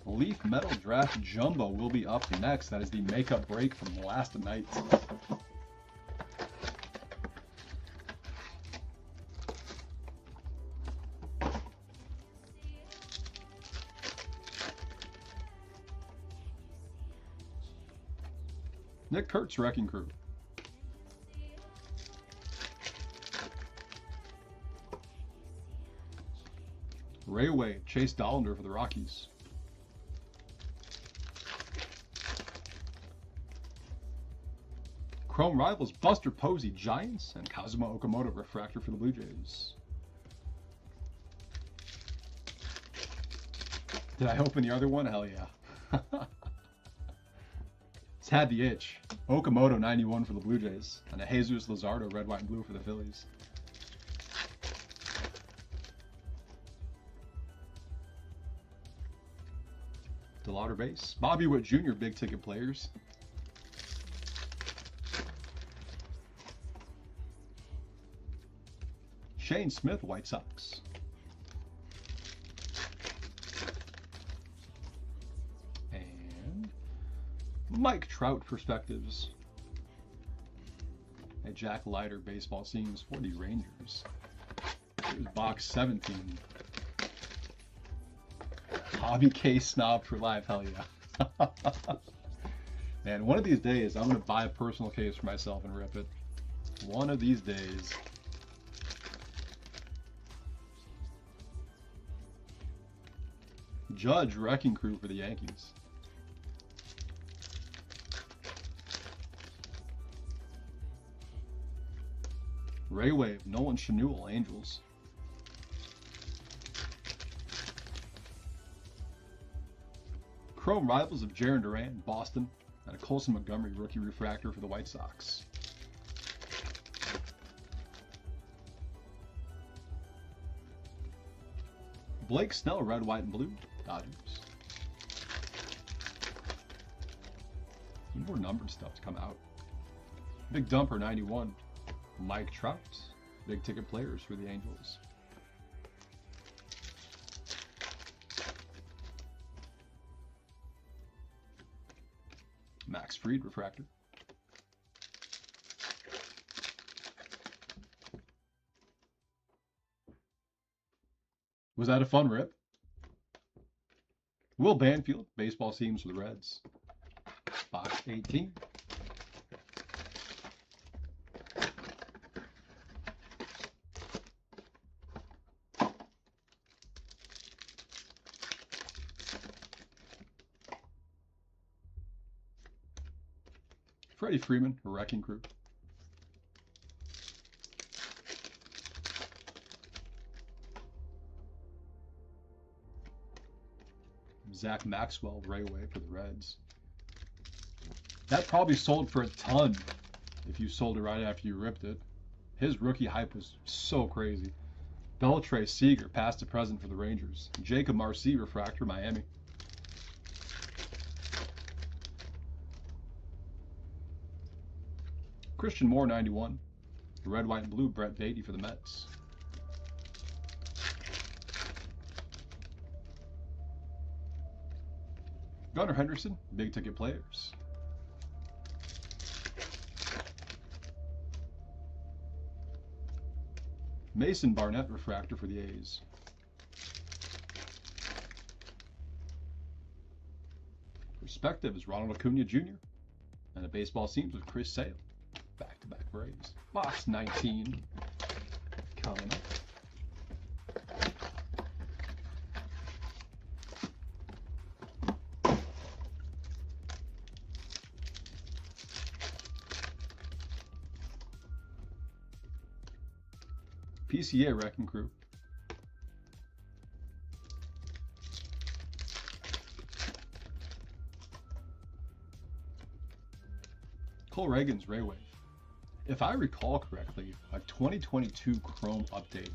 Leaf Metal Draft Jumbo will be up next. That is the makeup break from last night. Nick Kurtz, Wrecking Crew. Ray Wade, Chase Dollander for the Rockies. Chrome Rivals, Buster Posey, Giants, and Kazuma Okamoto, Refractor for the Blue Jays. Did I open the other one? Hell yeah. It's had the itch. Okamoto, 91 for the Blue Jays, and a Jesus Luzardo, red, white, and blue for the Phillies. DeLauder base. Bobby Witt Jr., big ticket players. Shane Smith, White Sox. And Mike Trout, Perspectives. A Jack Leiter, baseball scenes for the Rangers. Here's box 17. Hobby case snob for life, hell yeah. Man, one of these days I'm going to buy a personal case for myself and rip it. One of these days. Judge, Wrecking Crew for the Yankees. Ray Wave, Nolan Schanuel, Angels. Chrome Rivals of Jarren Duran, Boston, and a Colson Montgomery rookie refractor for the White Sox. Blake Snell, red, white, and blue, Dodgers. Some more numbered stuff to come out. Big Dumper, 91, Mike Trout, big ticket players for the Angels. Max Fried, refractor. Was that a fun rip? Will Banfield, baseball seams for the Reds. Box 18. Freddie Freeman, a Wrecking Crew. Zach Maxwell, Rayway for the Reds. That probably sold for a ton if you sold it right after you ripped it. His rookie hype was so crazy. Beltre Seager, past to present for the Rangers. Jacob Marcy, refractor, Miami. Christian Moore, 91. Red, white, and blue, Brett Beatty for the Mets. Gunnar Henderson, big ticket players. Mason Barnett, refractor for the A's. Perspective is Ronald Acuna Jr. And the baseball seams with Chris Sale. Back-to-back Braves. Box 19 coming up. PCA Wrecking Crew. Cole Reagan's Raywave. If I recall correctly, a 2022 Chrome update,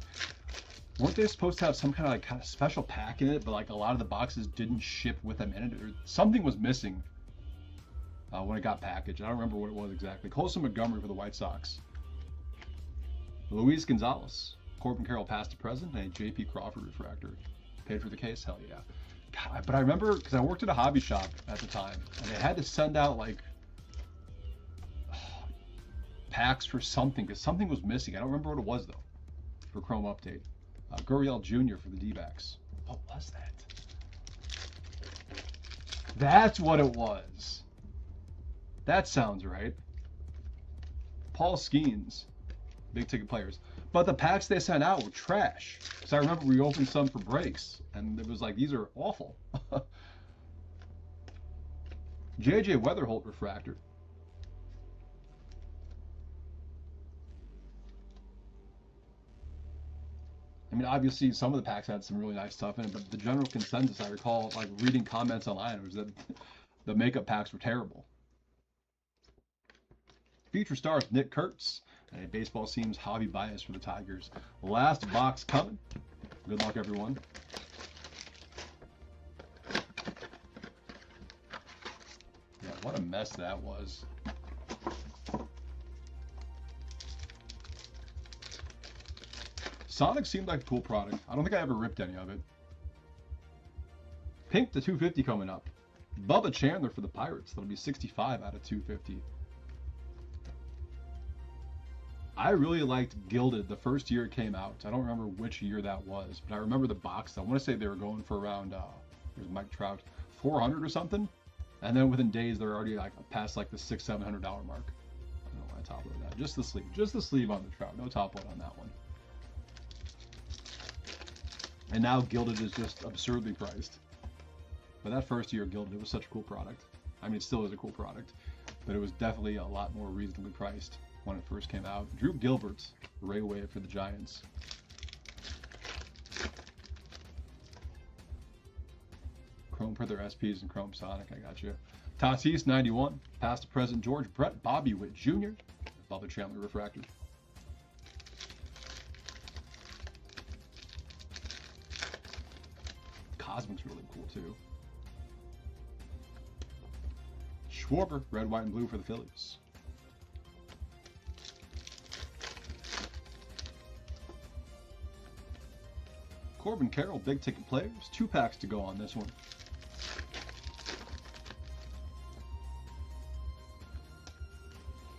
weren't they supposed to have some kind of special pack in it, but like a lot of the boxes didn't ship with them in it, or something was missing when it got packaged. I don't remember what it was exactly. Colson Montgomery for the White Sox. Luis Gonzalez, Corbin Carroll past to present, and a JP Crawford refractor. Paid for the case? Hell yeah. God, but I remember, because I worked at a hobby shop at the time, and they had to send out like packs for something, because something was missing. I don't remember what it was though, for Chrome update. Gurriel Jr. for the D-backs. What was that? That's what it was. That sounds right. Paul Skeens, big ticket players. But the packs they sent out were trash. So I remember we opened some for breaks, and it was like, these are awful. JJ Weatherholt refractor. I mean, obviously, some of the packs had some really nice stuff in it, but the general consensus, I recall, like reading comments online, was that the makeup packs were terrible. Future stars Nick Kurtz, and a baseball seems hobby bias for the Tigers. Last box coming. Good luck, everyone. Yeah, what a mess that was. Sonic seemed like a cool product. I don't think I ever ripped any of it. Pink to 250 coming up. Bubba Chandler for the Pirates. That'll be 65 out of 250. I really liked Gilded the first year it came out. I don't remember which year that was, but I remember the box. I want to say they were going for around, there's Mike Trout, 400 or something. And then within days, they're already like past like the $600-700 mark. I don't know why I top load that. Just the sleeve on the Trout. No top load on that one. And now Gilded is just absurdly priced. But that first year of Gilded, it was such a cool product. I mean, it still is a cool product, but it was definitely a lot more reasonably priced when it first came out. Drew Gilbert, Ray Wave for the Giants. Chrome for their SPs and Chrome Sonic, I got you. Tatis, 91. Past to present, George Brett, Bobby Witt Jr. Bubba Chandler refractor. Cosmic's really cool too. Schwarber, red, white, and blue for the Phillies. Corbin Carroll, big ticket players. 2 packs to go on this one.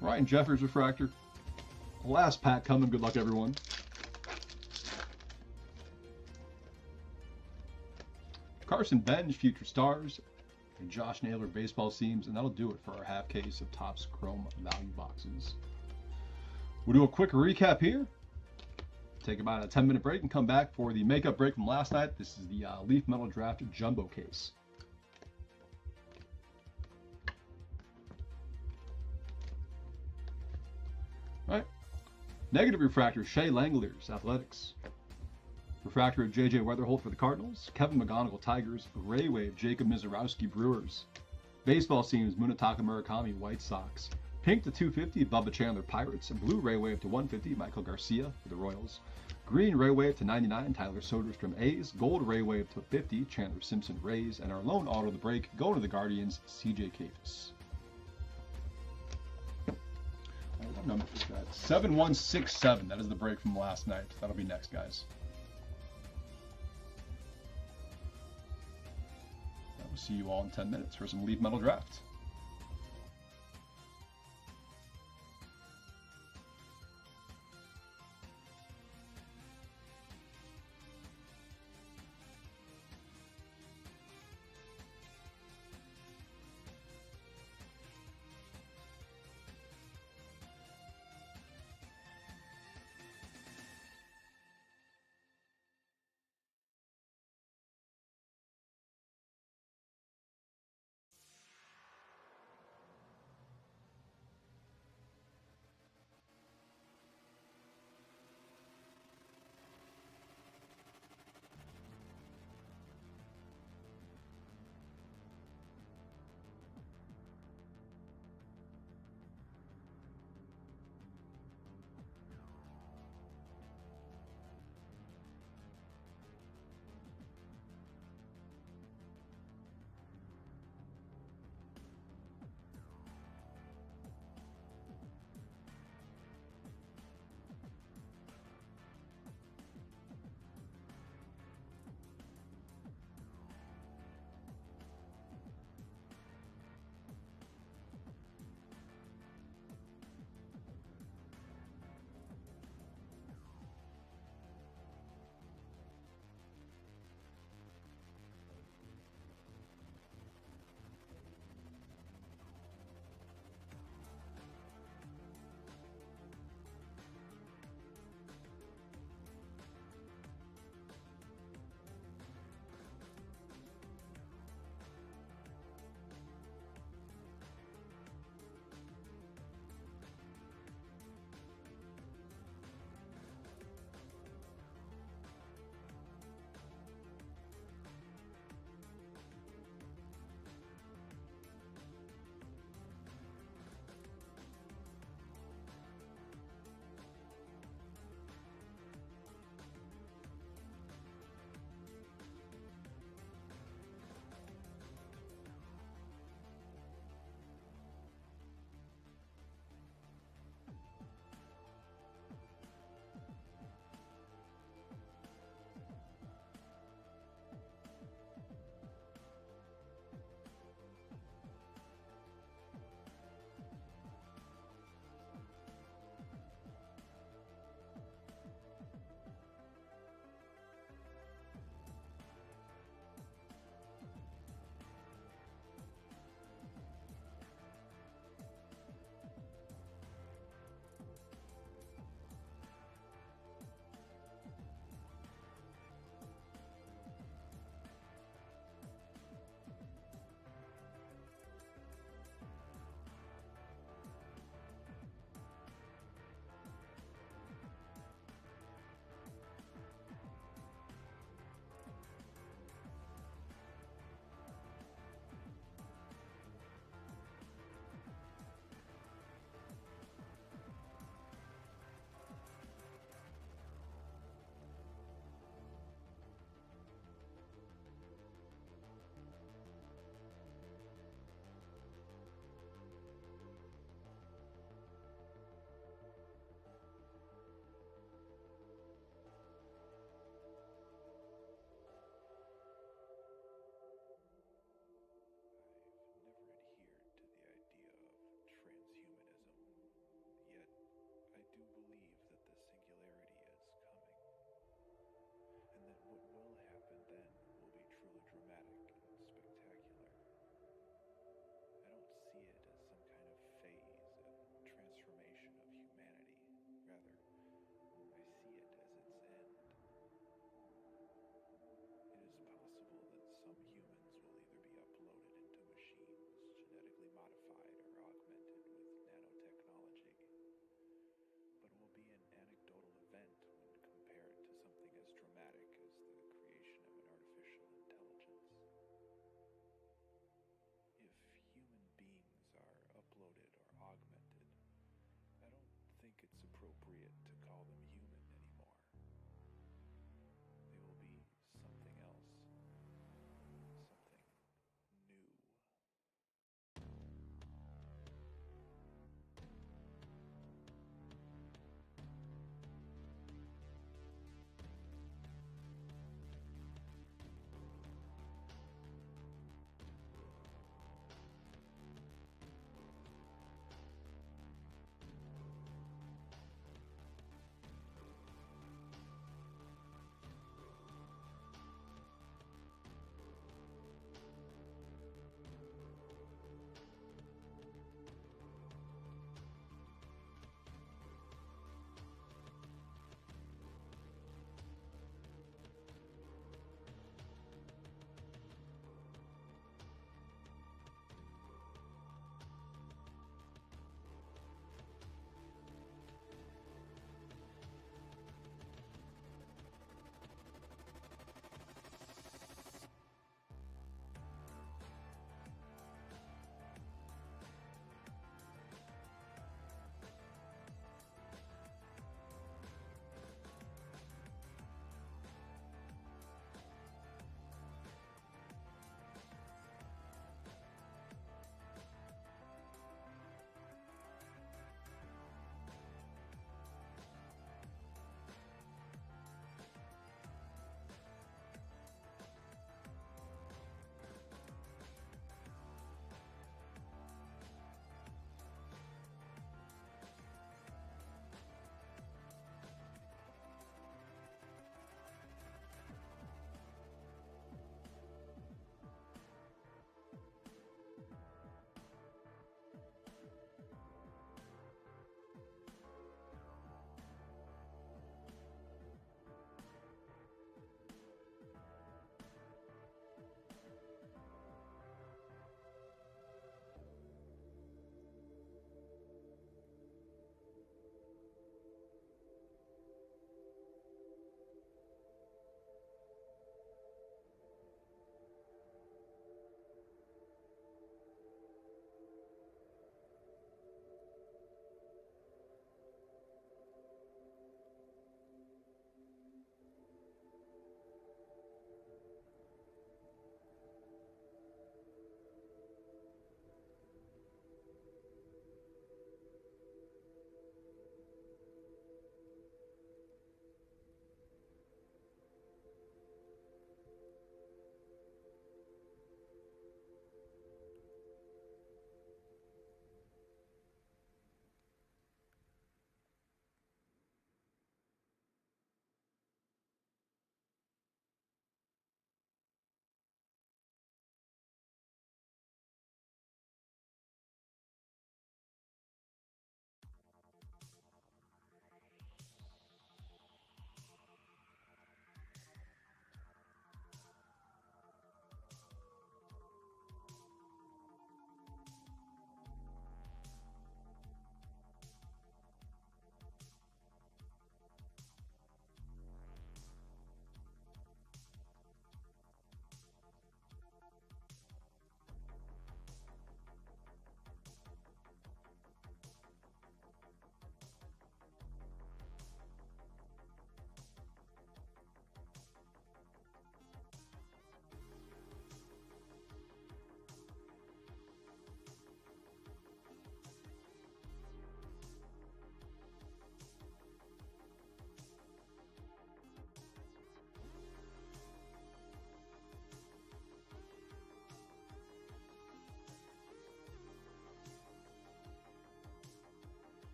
Ryan Jeffers refractor. Last pack coming. Good luck, everyone. Carson Bench, Future Stars, and Josh Naylor baseball seams, and that'll do it for our half case of Topps Chrome value boxes. We'll do a quick recap here. Take about a 10-minute break and come back for the makeup break from last night. This is the Leaf Metal Draft Jumbo case. All right. Negative refractor, Shea Langeliers, Athletics. Refractor of JJ Weatherholt for the Cardinals. Kevin McGonigal, Tigers. Ray Wave, Jacob Mizorowski, Brewers. Baseball seams, Munetaka Murakami, White Sox. Pink to 250, Bubba Chandler, Pirates. Blue Ray Wave to 150, Michael Garcia for the Royals. Green Ray Wave to 99, Tyler Soderstrom, A's. Gold Ray Wave to 50, Chandler Simpson, Rays. And our lone auto of the break, going to the Guardians, CJ Cafis. What number is that? 7167. That is the break from last night. That'll be next, guys. I will see you all in 10 minutes for some Leaf Metal Draft.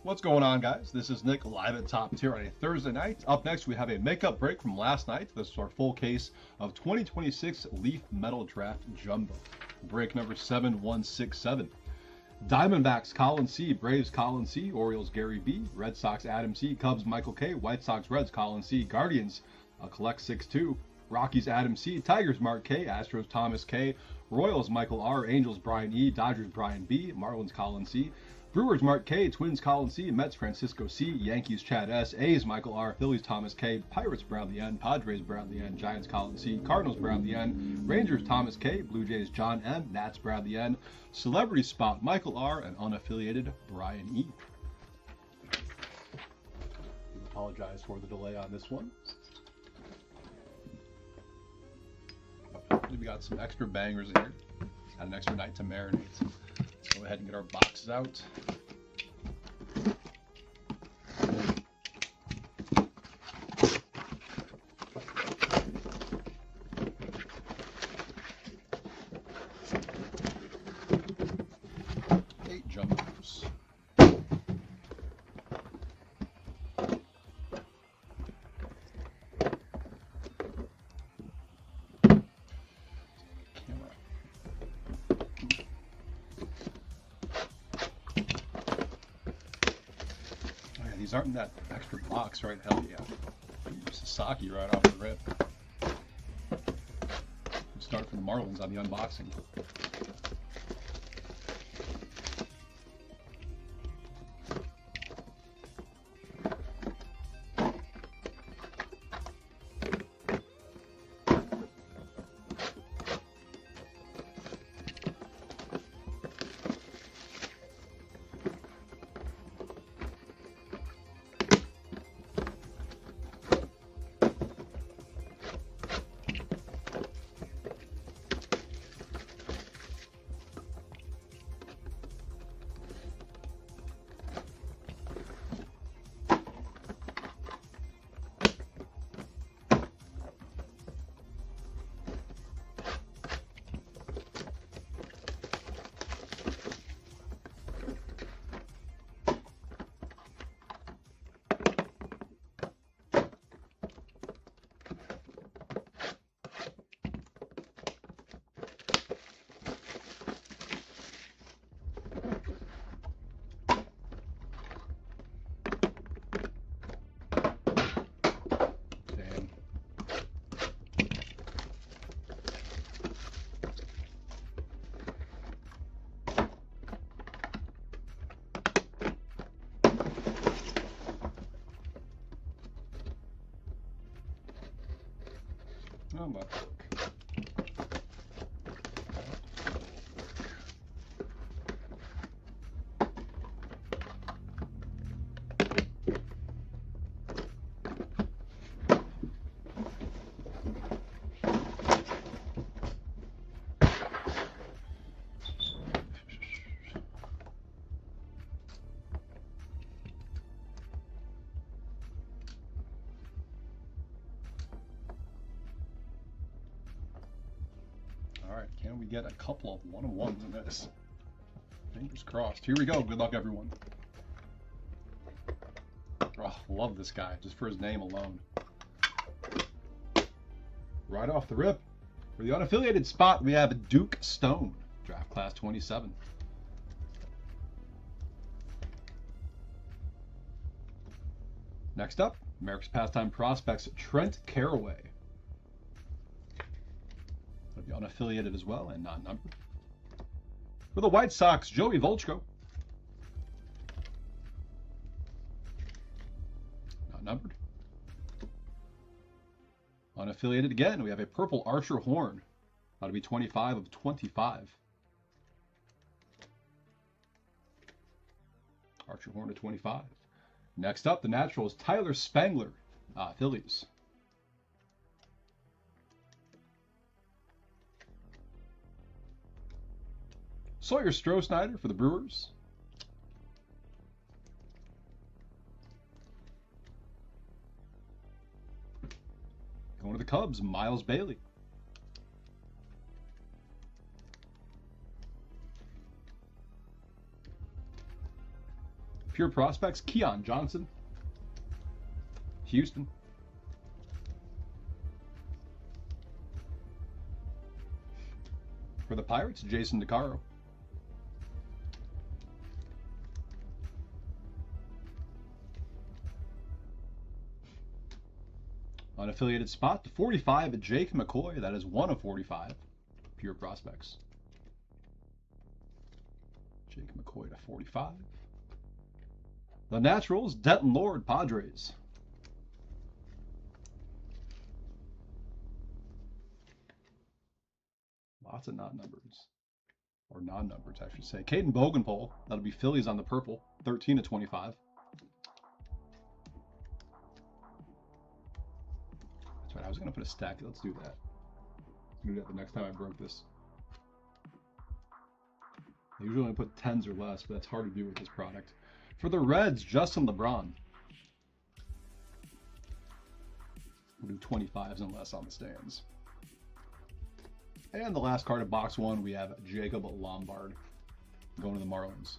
What's going on, guys? This is Nick live at Top Tier on a Thursday night. Up next, we have a makeup break from last night. This is our full case of 2026 Leaf Metal Draft Jumbo. Break number 7167. Diamondbacks Colin C, Braves Colin C, Orioles Gary B, Red Sox Adam C, Cubs Michael K, White Sox Reds Colin C, Guardians Collect 6-2, Rockies Adam C, Tigers Mark K, Astros Thomas K, Royals Michael R, Angels Brian E, Dodgers Brian B, Marlins Colin C, Brewers Mark K, Twins Colin C, Mets Francisco C, Yankees Chad S, A's Michael R, Phillies Thomas K, Pirates Brown the N, Padres Brown the N, Giants Colin C, Cardinals Brown the N, Rangers Thomas K, Blue Jays John M, Nats Brown the N, Celebrity Spot Michael R, and unaffiliated Brian E. I apologize for the delay on this one. We got some extra bangers in here. Had an extra night to marinate. Let's go ahead and get our boxes out. Eight jumbos. These aren't in that extra box, right? Hell yeah. Sasaki right off the rip. We'll start for the Marlins on the unboxing. Oh my. All right, can we get a couple of one-on-ones in this? Fingers crossed. Here we go. Good luck, everyone. Oh, love this guy just for his name alone. Right off the rip, for the unaffiliated spot, we have Duke Stone, draft class 27. Next up, America's Pastime Prospects, Trent Caraway. Be unaffiliated as well and not numbered. For the White Sox, Joey Volchko. Not numbered. Unaffiliated again, we have a purple Archer Horn. That'll be 25 of 25. Archer Horn to 25. Next up, the natural is Tyler Spangler, Phillies. Sawyer Stroh-Snyder for the Brewers. Going to the Cubs, Miles Bailey. Pure Prospects, Keon Johnson, Houston. For the Pirates, Jason DeCaro. Unaffiliated spot, 45, Jake McCoy. That is 1 of 45. Pure Prospects. Jake McCoy to 45. The Naturals, Denton Lord, Padres. Lots of non-numbers. Or non-numbers, I should say. Caden Bogenpole. That'll be Phillies on the purple. 13 to 25. That's right. I was going to put a stack. Let's do that. Let's do that the next time I broke this. I usually only put 10s or less, but that's hard to do with this product. For the Reds, Justin LeBron. We'll do 25s and less on the stands. And the last card of box 1, we have Jacob Lombard going to the Marlins.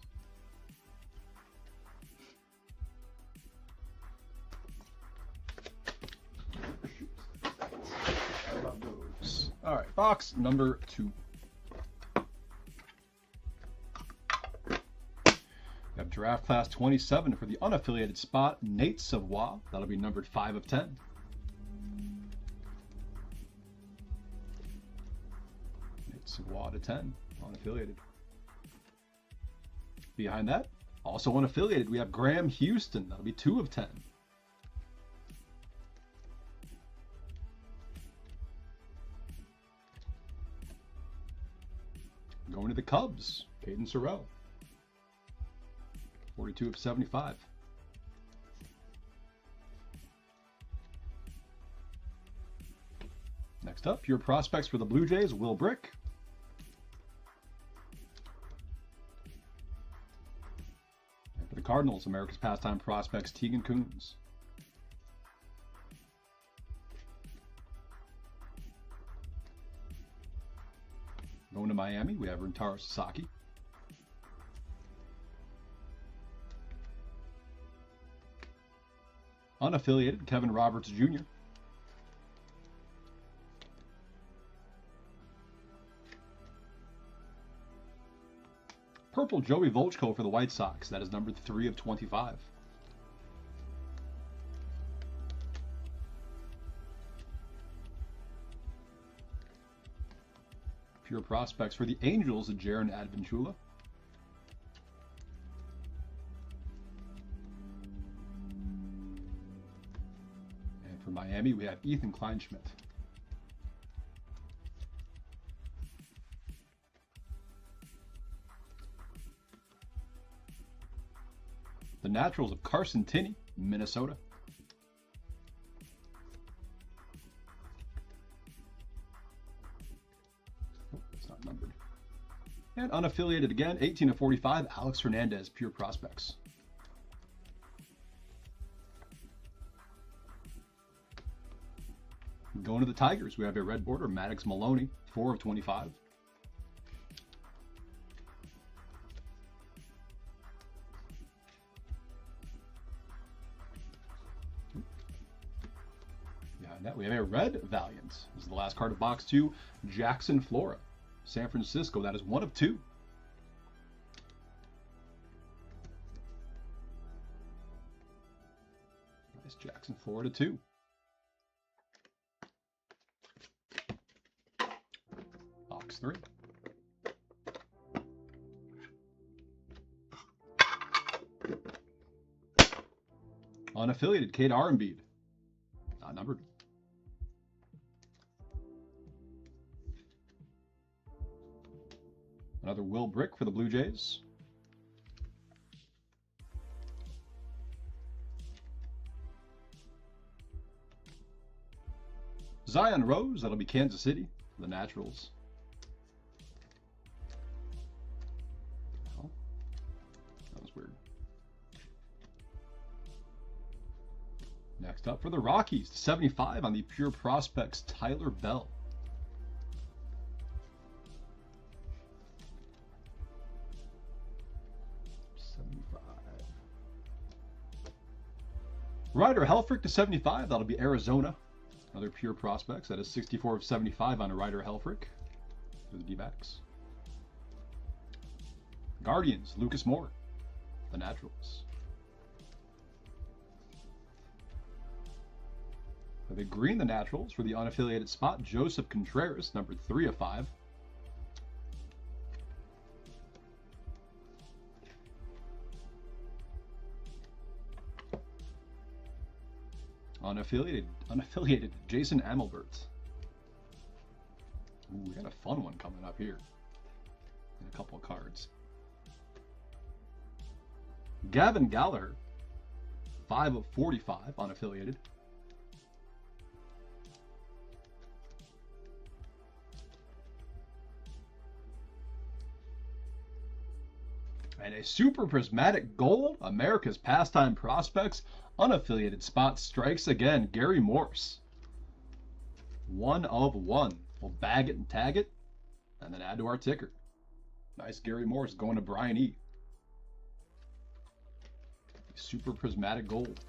All right, box number 2. We have draft class 27 for the unaffiliated spot, Nate Savoie. That'll be numbered 5 of 10. Savoie to 10, unaffiliated. Behind that, also unaffiliated, we have Graham Houston. That'll be 2 of 10. Going to the Cubs, Caden Sorrell. 42 of 75. Next up, Pure Prospects for the Blue Jays, Will Brick. For the Cardinals, America's Pastime Prospects, Tegan Coons. Going to Miami, we have Rintaro Sasaki. Unaffiliated, Kevin Roberts Jr. Purple Joey Volchko for the White Sox. That is numbered 3 of 25. Pure Prospects for the Angels, Jaron Advenchula. And for Miami, we have Ethan Kleinschmidt. The Naturals of Carson Tinney, Minnesota. Oh, it's not numbered. And unaffiliated again, 18 of 45, Alex Hernandez, Pure Prospects. Going to the Tigers, we have a red border, Maddox Maloney, 4 of 25. We have a red Valiant. This is the last card of box 2. Jackson Flora, San Francisco. That is 1 of 2. Nice Jackson Flora to 2. Box 3. Unaffiliated, Cade Armbead. Not numbered. Another Will Brick for the Blue Jays. Zion Rose, that'll be Kansas City, the Naturals. Oh, that was weird. Next up for the Rockies, 75 on the Pure Prospects, Tyler Bell. Ryder Helfrich to 75. That'll be Arizona. Another pure prospects. That is 64 of 75 on a Ryder Helfrich for the D-backs. Guardians, Lucas Moore, the Naturals. For the green, the Naturals, for the unaffiliated spot, Joseph Contreras, number 3 of 5. Unaffiliated Jason Amelbert. Ooh, we got a fun one coming up here. And a couple of cards. Gavin Gallagher, 5 of 45, unaffiliated. And a super prismatic gold, America's Pastime Prospects, unaffiliated spot strikes again, Gary Morse. 1 of 1. We'll bag it and tag it, and then add to our ticker. Nice Gary Morse going to Brian E. Super prismatic gold.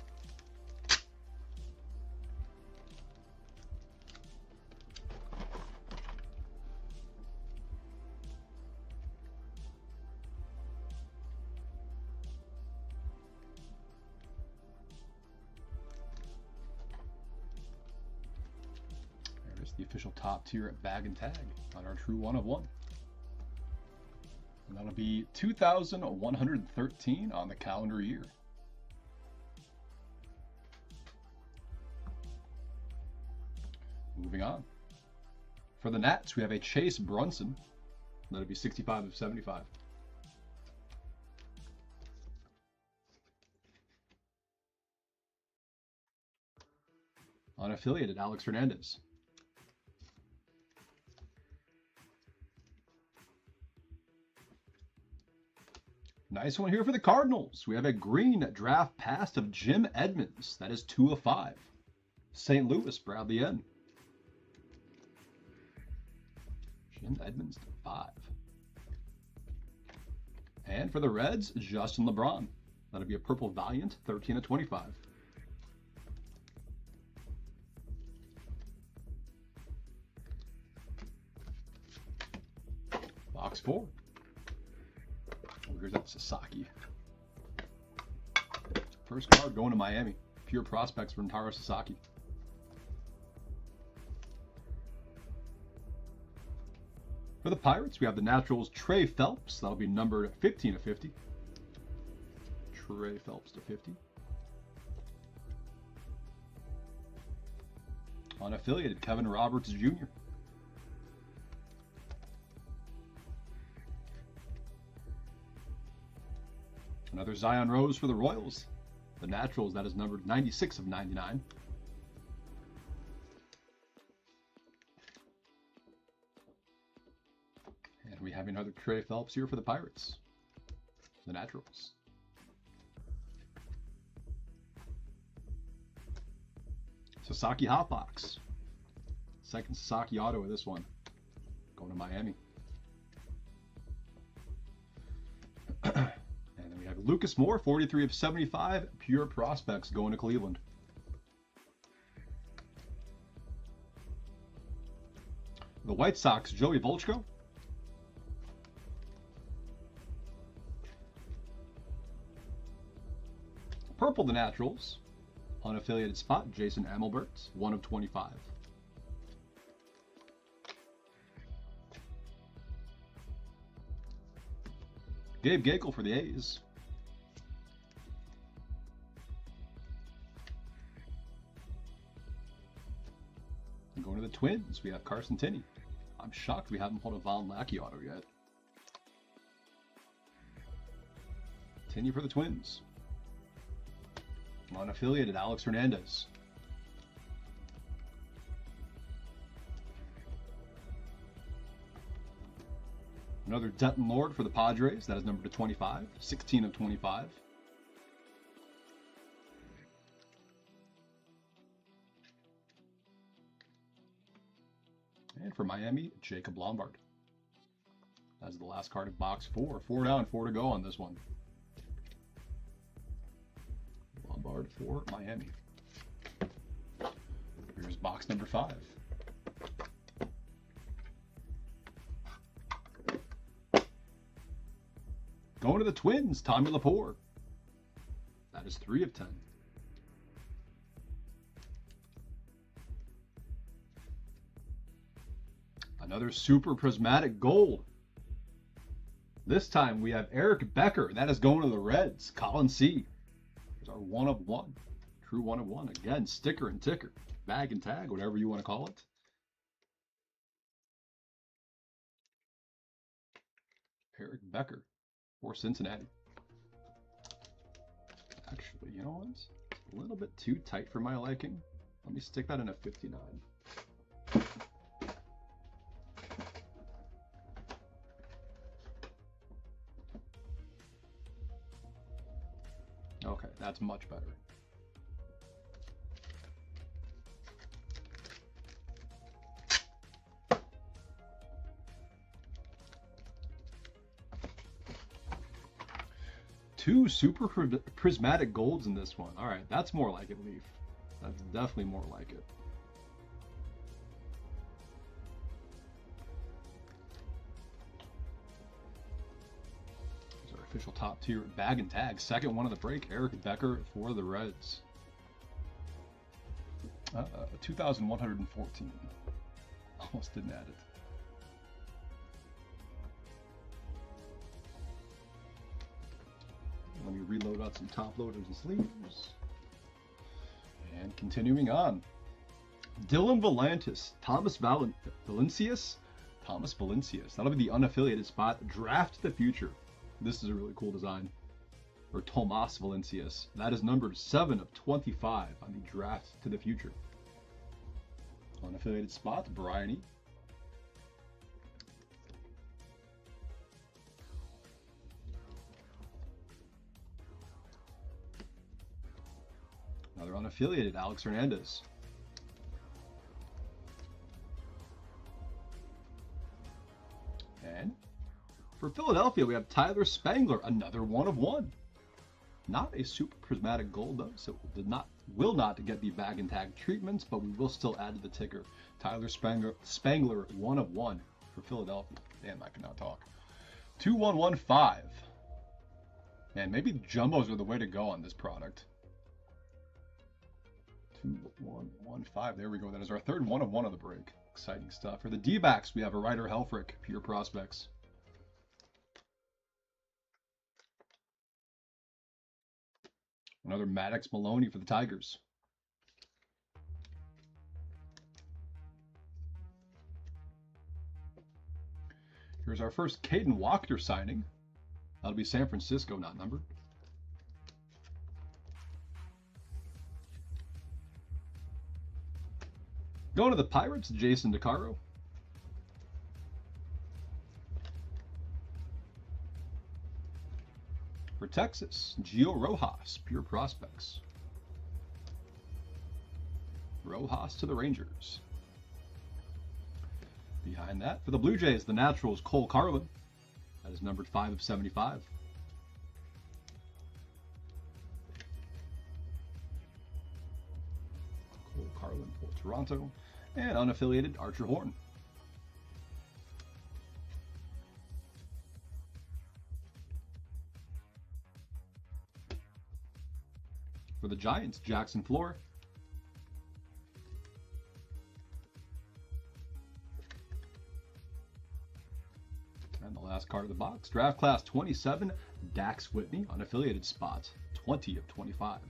The official top tier at bag and tag on our true 1 of 1. And that'll be 2,113 on the calendar year. Moving on. For the Nats, we have a Chase Brunson. That'll be 65 of 75. Unaffiliated Alex Hernandez. Nice one here for the Cardinals. We have a green draft pass of Jim Edmonds. That is 2 of 5. St. Louis, Bradley N. Jim Edmonds to 5. And for the Reds, Justin LeBron. That'll be a purple Valiant, 13 of 25. Box 4. Here's that Sasaki. First card going to Miami. Pure prospects for Taro Sasaki. For the Pirates, we have the Naturals Trey Phelps. That'll be numbered 15 of 50. Trey Phelps to 50. Unaffiliated Kevin Roberts Jr. Another Zion Rose for the Royals. The Naturals, that is numbered 96 of 99. And we have another Trey Phelps here for the Pirates. The Naturals. Sasaki Hotbox. Second Sasaki auto of this one. Going to Miami. Lucas Moore, 43 of 75, pure prospects going to Cleveland. The White Sox, Joey Volchko. Purple, the Naturals. Unaffiliated spot, Jason Amelbert, 1 of 25. Gabe Gakel for the A's. Going to the Twins, we have Carson Tinney. I'm shocked we haven't pulled a Von Lackey auto yet. Tinney for the Twins. Unaffiliated Alex Hernandez. Another Denton Lord for the Padres. That is numbered to 25. 16 of 25. And for Miami, Jacob Lombard. That's the last card of box 4. 4 down, 4 to go on this one. Lombard. card for Miami. Here's box number 5. Going to the Twins, Tommy Lepore. That is 3 of 10. Another super prismatic gold. This time we have Eric Becker. That is going to the Reds. Colin C. There's our 1 of 1. True 1 of 1. Again, sticker and ticker. Bag and tag, whatever you want to call it. Eric Becker for Cincinnati. Actually, you know what? It's a little bit too tight for my liking. Let me stick that in a 59. Okay, that's much better. Two super prismatic golds in this one. All right, that's more like it, Leaf. That's definitely more like it. Here's our official top tier bag and tag. Second one of the break, Eric Becker for the Reds. 2,114. Almost didn't add it. Let me reload out some top loaders and sleeves. And continuing on. Dylan Volantis, Thomas Valencius. Thomas Valencius. That'll be the unaffiliated spot. Draft the Future. This is a really cool design. Or Tomas Valencius. That is numbered 7 of 25 on the Draft to the Future. Unaffiliated spot, Brian E. Another unaffiliated, Alex Hernandez. And for Philadelphia, we have Tyler Spangler, another 1 of 1. Not a super prismatic gold though, so will not get the bag and tag treatments, but we will still add to the ticker. Tyler Spangler 1 of 1 for Philadelphia. Damn, I cannot talk. 2115. Man, maybe jumbos are the way to go on this product. 2115. There we go. That is our third 1 of 1 of the break. Exciting stuff. For the D-backs, we have a Ryder Helfrich, Pure Prospects. Another Maddox Maloney for the Tigers. Here's our first Caden Wachter signing. That'll be San Francisco, not numbered. Going to the Pirates, Jason DeCaro. For Texas, Gio Rojas, Pure Prospects. Rojas to the Rangers. Behind that, for the Blue Jays, the Naturals, Cole Carlin. That is numbered 5 of 75. Cole Carlin for Toronto. And unaffiliated, Archer Horn. For the Giants, Jackson Floor. And the last card of the box, Draft Class 27, Dax Whitney, unaffiliated spot, 20 of 25.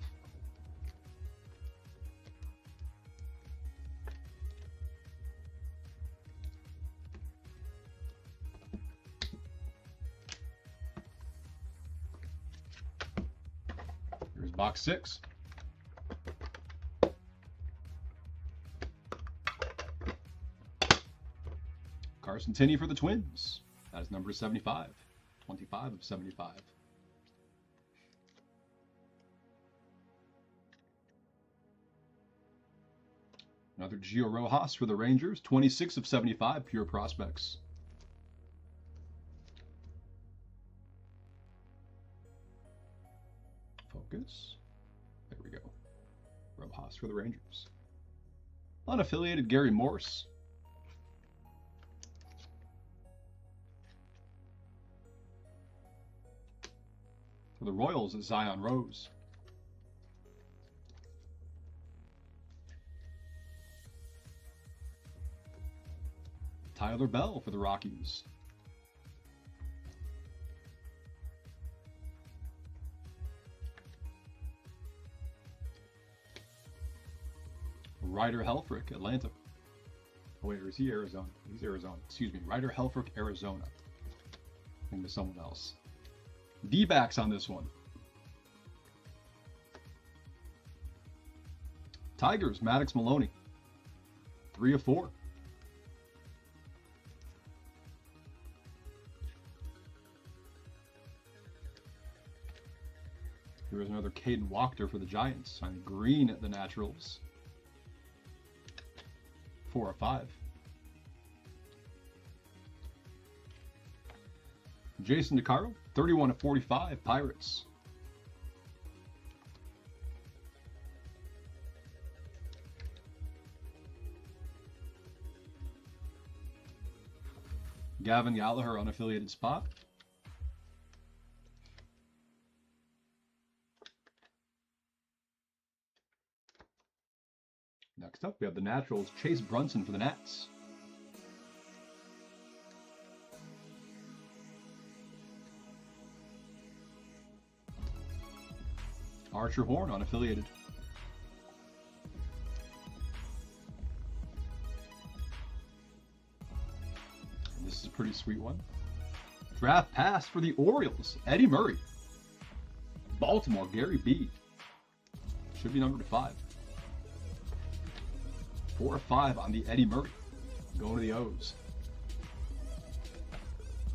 Here's box 6. Carson Tinney for the Twins. That is number 75. 25 of 75. Another Gio Rojas for the Rangers. 26 of 75. Pure Prospects. Focus. There we go. playoffs for the Rangers. Unaffiliated Gary Morse. For the Royals, Zion Rose. Tyler Bell for the Rockies. Ryder Helfrich, Atlanta. Oh wait, or is he Arizona? He's Arizona. Excuse me. Ryder Helfrich, Arizona. I think there's someone else. D-backs on this one. Tigers, Maddox Maloney. 3 of 4. Here is another Caden Wachter for the Giants. On green at the Naturals. 4 of 5. Jason DeCaro, 31 of 45, Pirates. Gavin Gallagher, unaffiliated spot. Next up, we have the Naturals, Chase Brunson for the Nats. Archer Horn, unaffiliated. And this is a pretty sweet one. Draft pass for the Orioles, Eddie Murray. Baltimore, Gary B. Should be numbered to 5. 4 of 5 on the Eddie Murray. Going to the O's.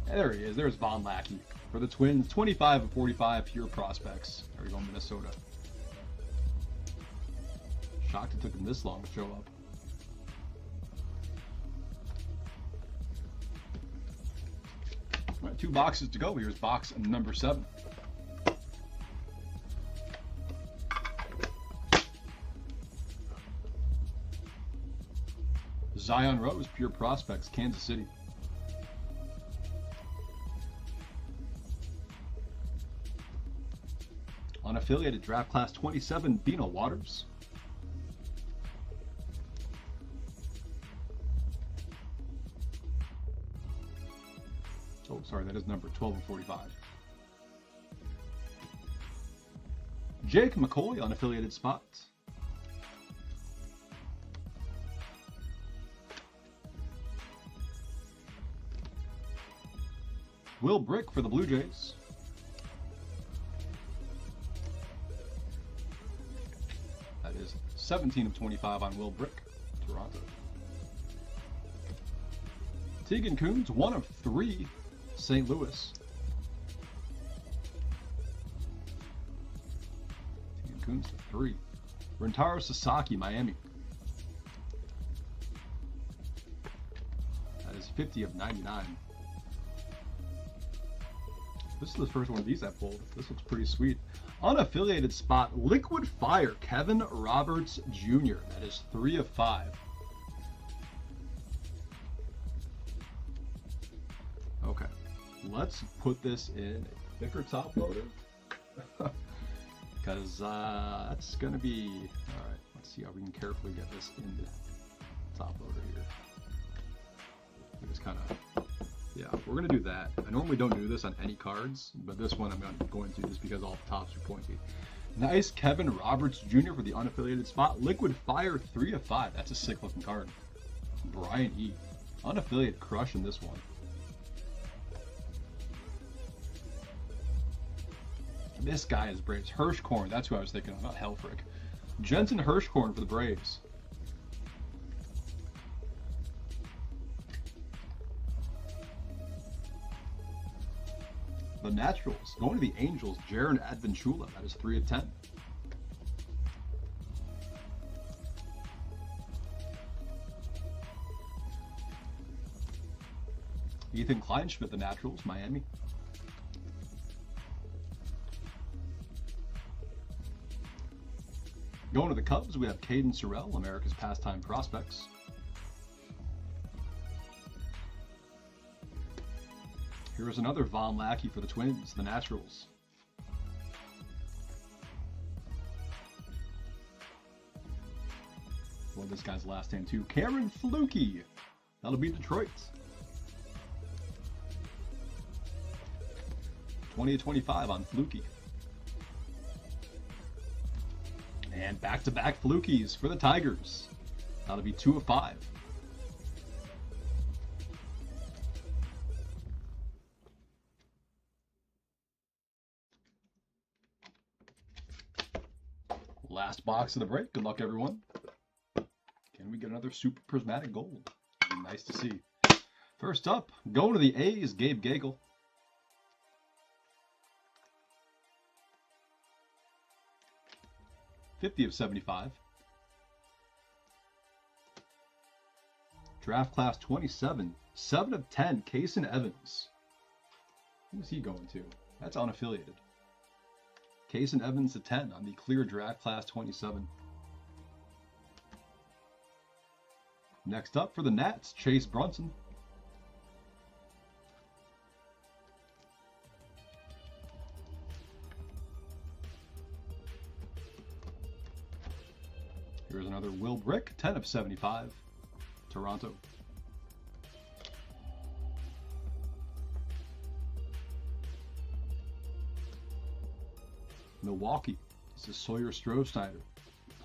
And there he is. There's Von Lackey for the Twins. 25 of 45 pure prospects. There we go, Minnesota. Shocked it took him this long to show up. All right, 2 boxes to go. Here's box number 7. Zion Rose, pure prospects, Kansas City. Unaffiliated draft class 27, Dino Waters. Oh, sorry, that is number 12 of 45. Jake McCoy, unaffiliated spot. Will Brick for the Blue Jays. That is 17 of 25 on Will Brick, Toronto. Tegan Coons, 1 of 3, St. Louis. Tegan Coons to 3. Rentaro Sasaki, Miami. That is 50 of 99. This is the first one of these I pulled. This looks pretty sweet. Unaffiliated spot, Liquid Fire, Kevin Roberts Jr. That is 3 of 5. Okay, let's put this in a thicker top loader. Because that's going to be... Alright, let's see how we can carefully get this in the top loader here. Just kind of... Yeah, we're going to do that. I normally don't do this on any cards, but this one I'm going to just because all the tops are pointy. Nice Kevin Roberts Jr. for the unaffiliated spot. Liquid Fire, 3 of 5. That's a sick looking card. Brian E. Unaffiliated crushing this one. This guy is Braves. Hirschkorn, that's who I was thinking of, not Helfrich. Jensen Hirschkorn for the Braves. The Naturals, going to the Angels, Jaron Advenchula, that is 3 of 10. Ethan Kleinschmidt, the Naturals, Miami. Going to the Cubs, we have Caden Sorrell, America's Pastime Prospects. Here's another Von Lackey for the Twins, the Naturals. Well, this guy's last name too. Cameron Flukie. That'll be Detroit. 20/25 on Flukie. And back-to-back Flukies for the Tigers. That'll be 2/5. Last box of the break. Good luck, everyone. Can we get another super prismatic gold? Nice to see. First up, going to the A's, Gabe Gagel. (50/75). Draft class 27, 7/10, Kason Evans. Who's he going to? That's unaffiliated. Kason Evans to 10 on the clear draft class 27. Next up for the Nats, Chase Brunson. Here's another Will Brick, 10/75, Toronto. Milwaukee, this is Sawyer Strohsnyder,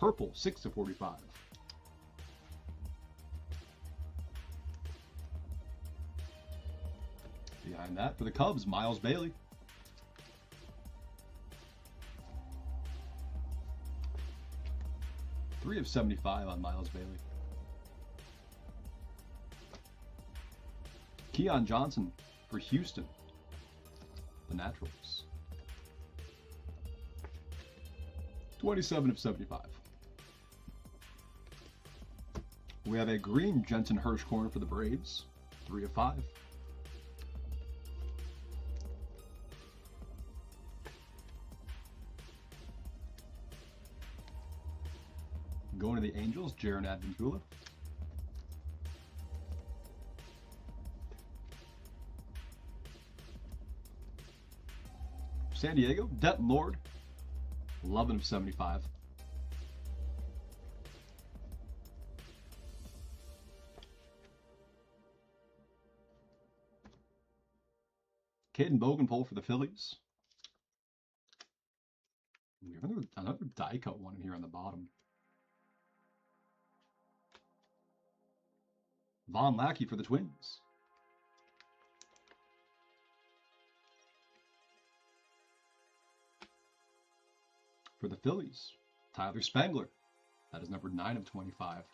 purple, 6/45. Behind that for the Cubs, Miles Bailey. (3/75 on Miles Bailey. Keon Johnson for Houston, the Naturals. 27/75. We have a green Jensen Hirschhorn for the Braves, 3/5. Going to the Angels, Jaron Adventula. San Diego, Denton Lord, 11/75. Caden Bogenpole for the Phillies. We have another die cut one in here on the bottom. Von Lackey for the Twins. For the Phillies, Tyler Spangler. That is number 9/25.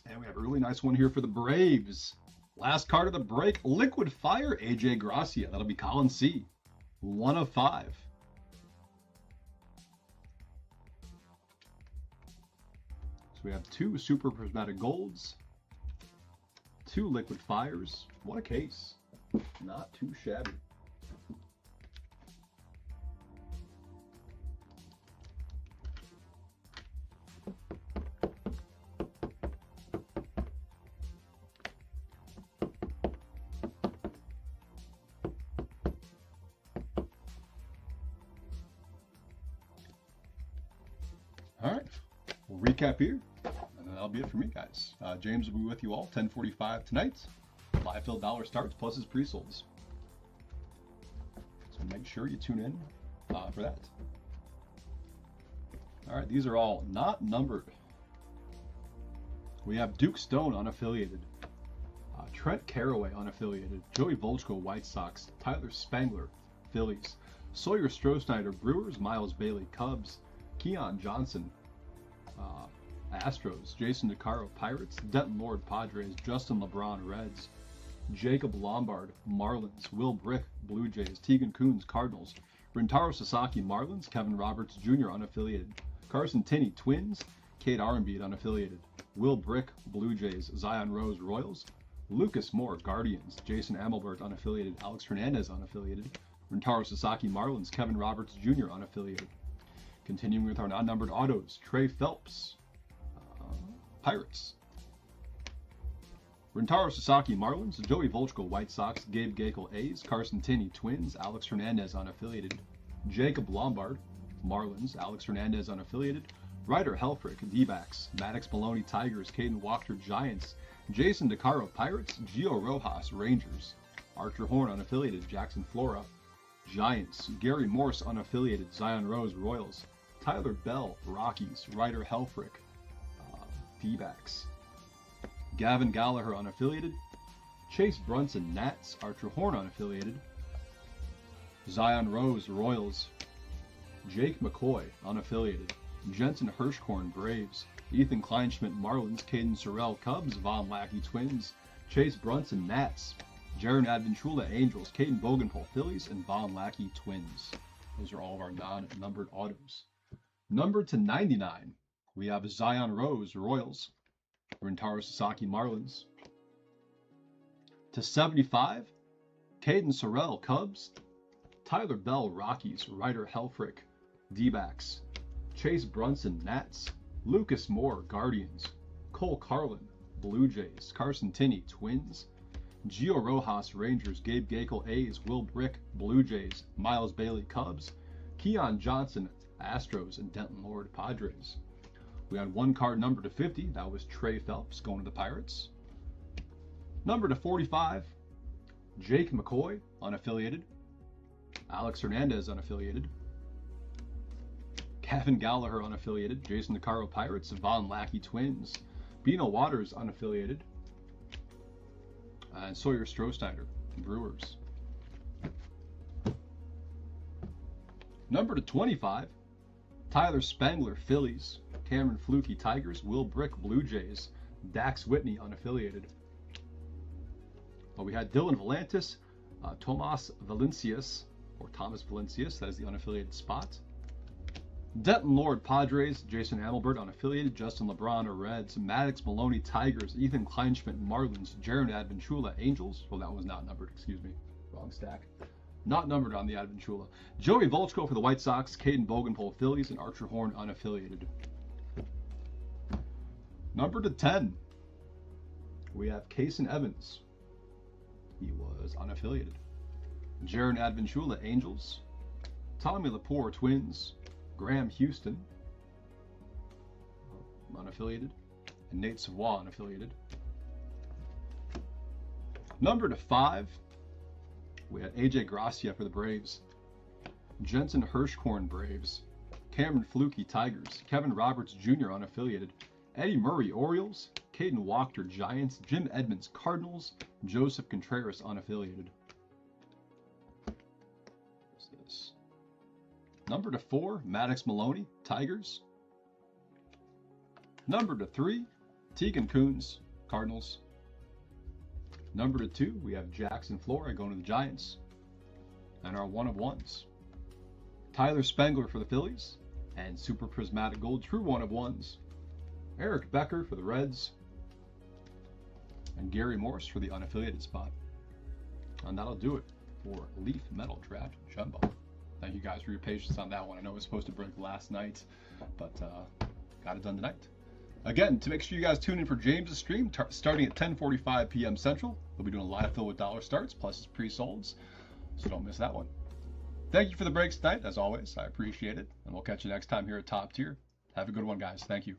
And we have a really nice one here for the Braves. Last card of the break, Liquid Fire, AJ Gracia. That'll be Colin C. 1/5. So we have 2 Super Prismatic Golds, 2 Liquid Fires. What a case. Not too shabby. All right, we'll recap here, and that'll be it for me, guys. James will be with you all 10:45 tonight. Live fill dollar starts plus his pre-solds. So make sure you tune in for that. All right, these are all not numbered. We have Duke Stone unaffiliated, Trent Carraway unaffiliated, Joey Volchko White Sox, Tyler Spangler Phillies, Sawyer Strohsnyder Brewers, Miles Bailey Cubs, Keon Johnson Astros, Jason DeCaro Pirates, Denton Lord Padres, Justin LeBron Reds, Jacob Lombard Marlins, Will Brick Blue Jays, Tegan Coons Cardinals, Rintaro Sasaki Marlins, Kevin Roberts Jr. unaffiliated, Carson Tinney Twins, Kate Arenbeet unaffiliated, Will Brick Blue Jays, Zion Rose Royals, Lucas Moore, Guardians. Jason Amelbert, unaffiliated. Alex Hernandez, unaffiliated. Rentaro Sasaki, Marlins. Kevin Roberts Jr., unaffiliated. Continuing with our non-numbered autos, Trey Phelps, Pirates. Rentaro Sasaki, Marlins. Joey Volchko, White Sox. Gabe Gakel, A's. Carson Tinney, Twins. Alex Hernandez, unaffiliated. Jacob Lombard, Marlins. Alex Hernandez, unaffiliated. Ryder Helfrich, D-backs. Maddox Maloney, Tigers. Caden Walker, Giants. Jason DeCaro, Pirates. Gio Rojas, Rangers. Archer Horn, unaffiliated. Jackson Flora, Giants. Gary Morse, unaffiliated. Zion Rose, Royals. Tyler Bell, Rockies. Ryder Helfrich, D-backs. Gavin Gallagher, unaffiliated. Chase Brunson, Nats. Archer Horn, unaffiliated. Zion Rose, Royals. Jake McCoy, unaffiliated. Jensen Hirschkorn, Braves. Ethan Kleinschmidt, Marlins. Caden Sorrell, Cubs. Von Lackey, Twins. Chase Brunson, Nats. Jaron Advenchula, Angels. Caden Bogenpol, Phillies. And Von Lackey, Twins. Those are all of our non-numbered autos. Numbered to 99, we have Zion Rose, Royals. Rentaro Sasaki, Marlins. To 75, Caden Sorrell, Cubs. Tyler Bell, Rockies. Ryder Helfrich, D-backs. Chase Brunson, Nats. Lucas Moore, Guardians. Cole Carlin, Blue Jays. Carson Tinney, Twins. Gio Rojas, Rangers. Gabe Gakel, A's. Will Brick, Blue Jays. Miles Bailey, Cubs. Keon Johnson, Astros. And Denton Lord, Padres. We had one card number to 50. That was Trey Phelps going to the Pirates. Number to 45, Jake McCoy, unaffiliated. Alex Hernandez, unaffiliated. Kevin Gallagher, unaffiliated. Jason DeCaro, Pirates. Von Lackey, Twins. Bino Waters, unaffiliated. And Sawyer Strohsteiner, Brewers. Number to 25, Tyler Spangler, Phillies. Cameron Flukie, Tigers. Will Brick, Blue Jays. Dax Whitney, unaffiliated. We had Dylan Volantis, Thomas Valencius, that is the unaffiliated spot. Denton Lord, Padres. Jason Amelbert, unaffiliated. Justin LeBron, Reds. Maddox Maloney, Tigers. Ethan Kleinschmidt, Marlins. Jaron Advenchula, Angels. Well, that was not numbered, excuse me. Wrong stack. Not numbered on the Advenchula. Joey Volchko for the White Sox. Caden Bogenpol, Phillies. And Archer Horn, unaffiliated. Number to 10, we have Kason Evans. He was unaffiliated. Jaron Advenchula, Angels. Tommy Lepore, Twins. Graham Houston, unaffiliated. And Nate Savoie, unaffiliated. Number to 5, we had AJ Gracia for the Braves. Jensen Hirschkorn, Braves. Cameron Flukie, Tigers. Kevin Roberts Jr., unaffiliated. Eddie Murray, Orioles. Caden Walker, Giants. Jim Edmonds, Cardinals. Joseph Contreras, unaffiliated. What's this? Number to 4, Maddox Maloney, Tigers. Number to 3, Tegan Kuhns, Cardinals. Number to 2, we have Jackson Flora going to the Giants. And our one of ones, Tyler Spangler for the Phillies. And Super Prismatic Gold, true one of ones, Eric Becker for the Reds. And Gary Morse for the unaffiliated spot. And that'll do it for Leaf Metal Draft Jumbo. Thank you guys for your patience on that one. I know it was supposed to break last night, but got it done tonight. Again, to make sure you guys tune in for James' stream, starting at 10:45 p.m. Central. We'll be doing a live fill with dollar starts, plus his pre-solds, so don't miss that one. Thank you for the breaks tonight, as always. I appreciate it, and we'll catch you next time here at Top Tier. Have a good one, guys. Thank you.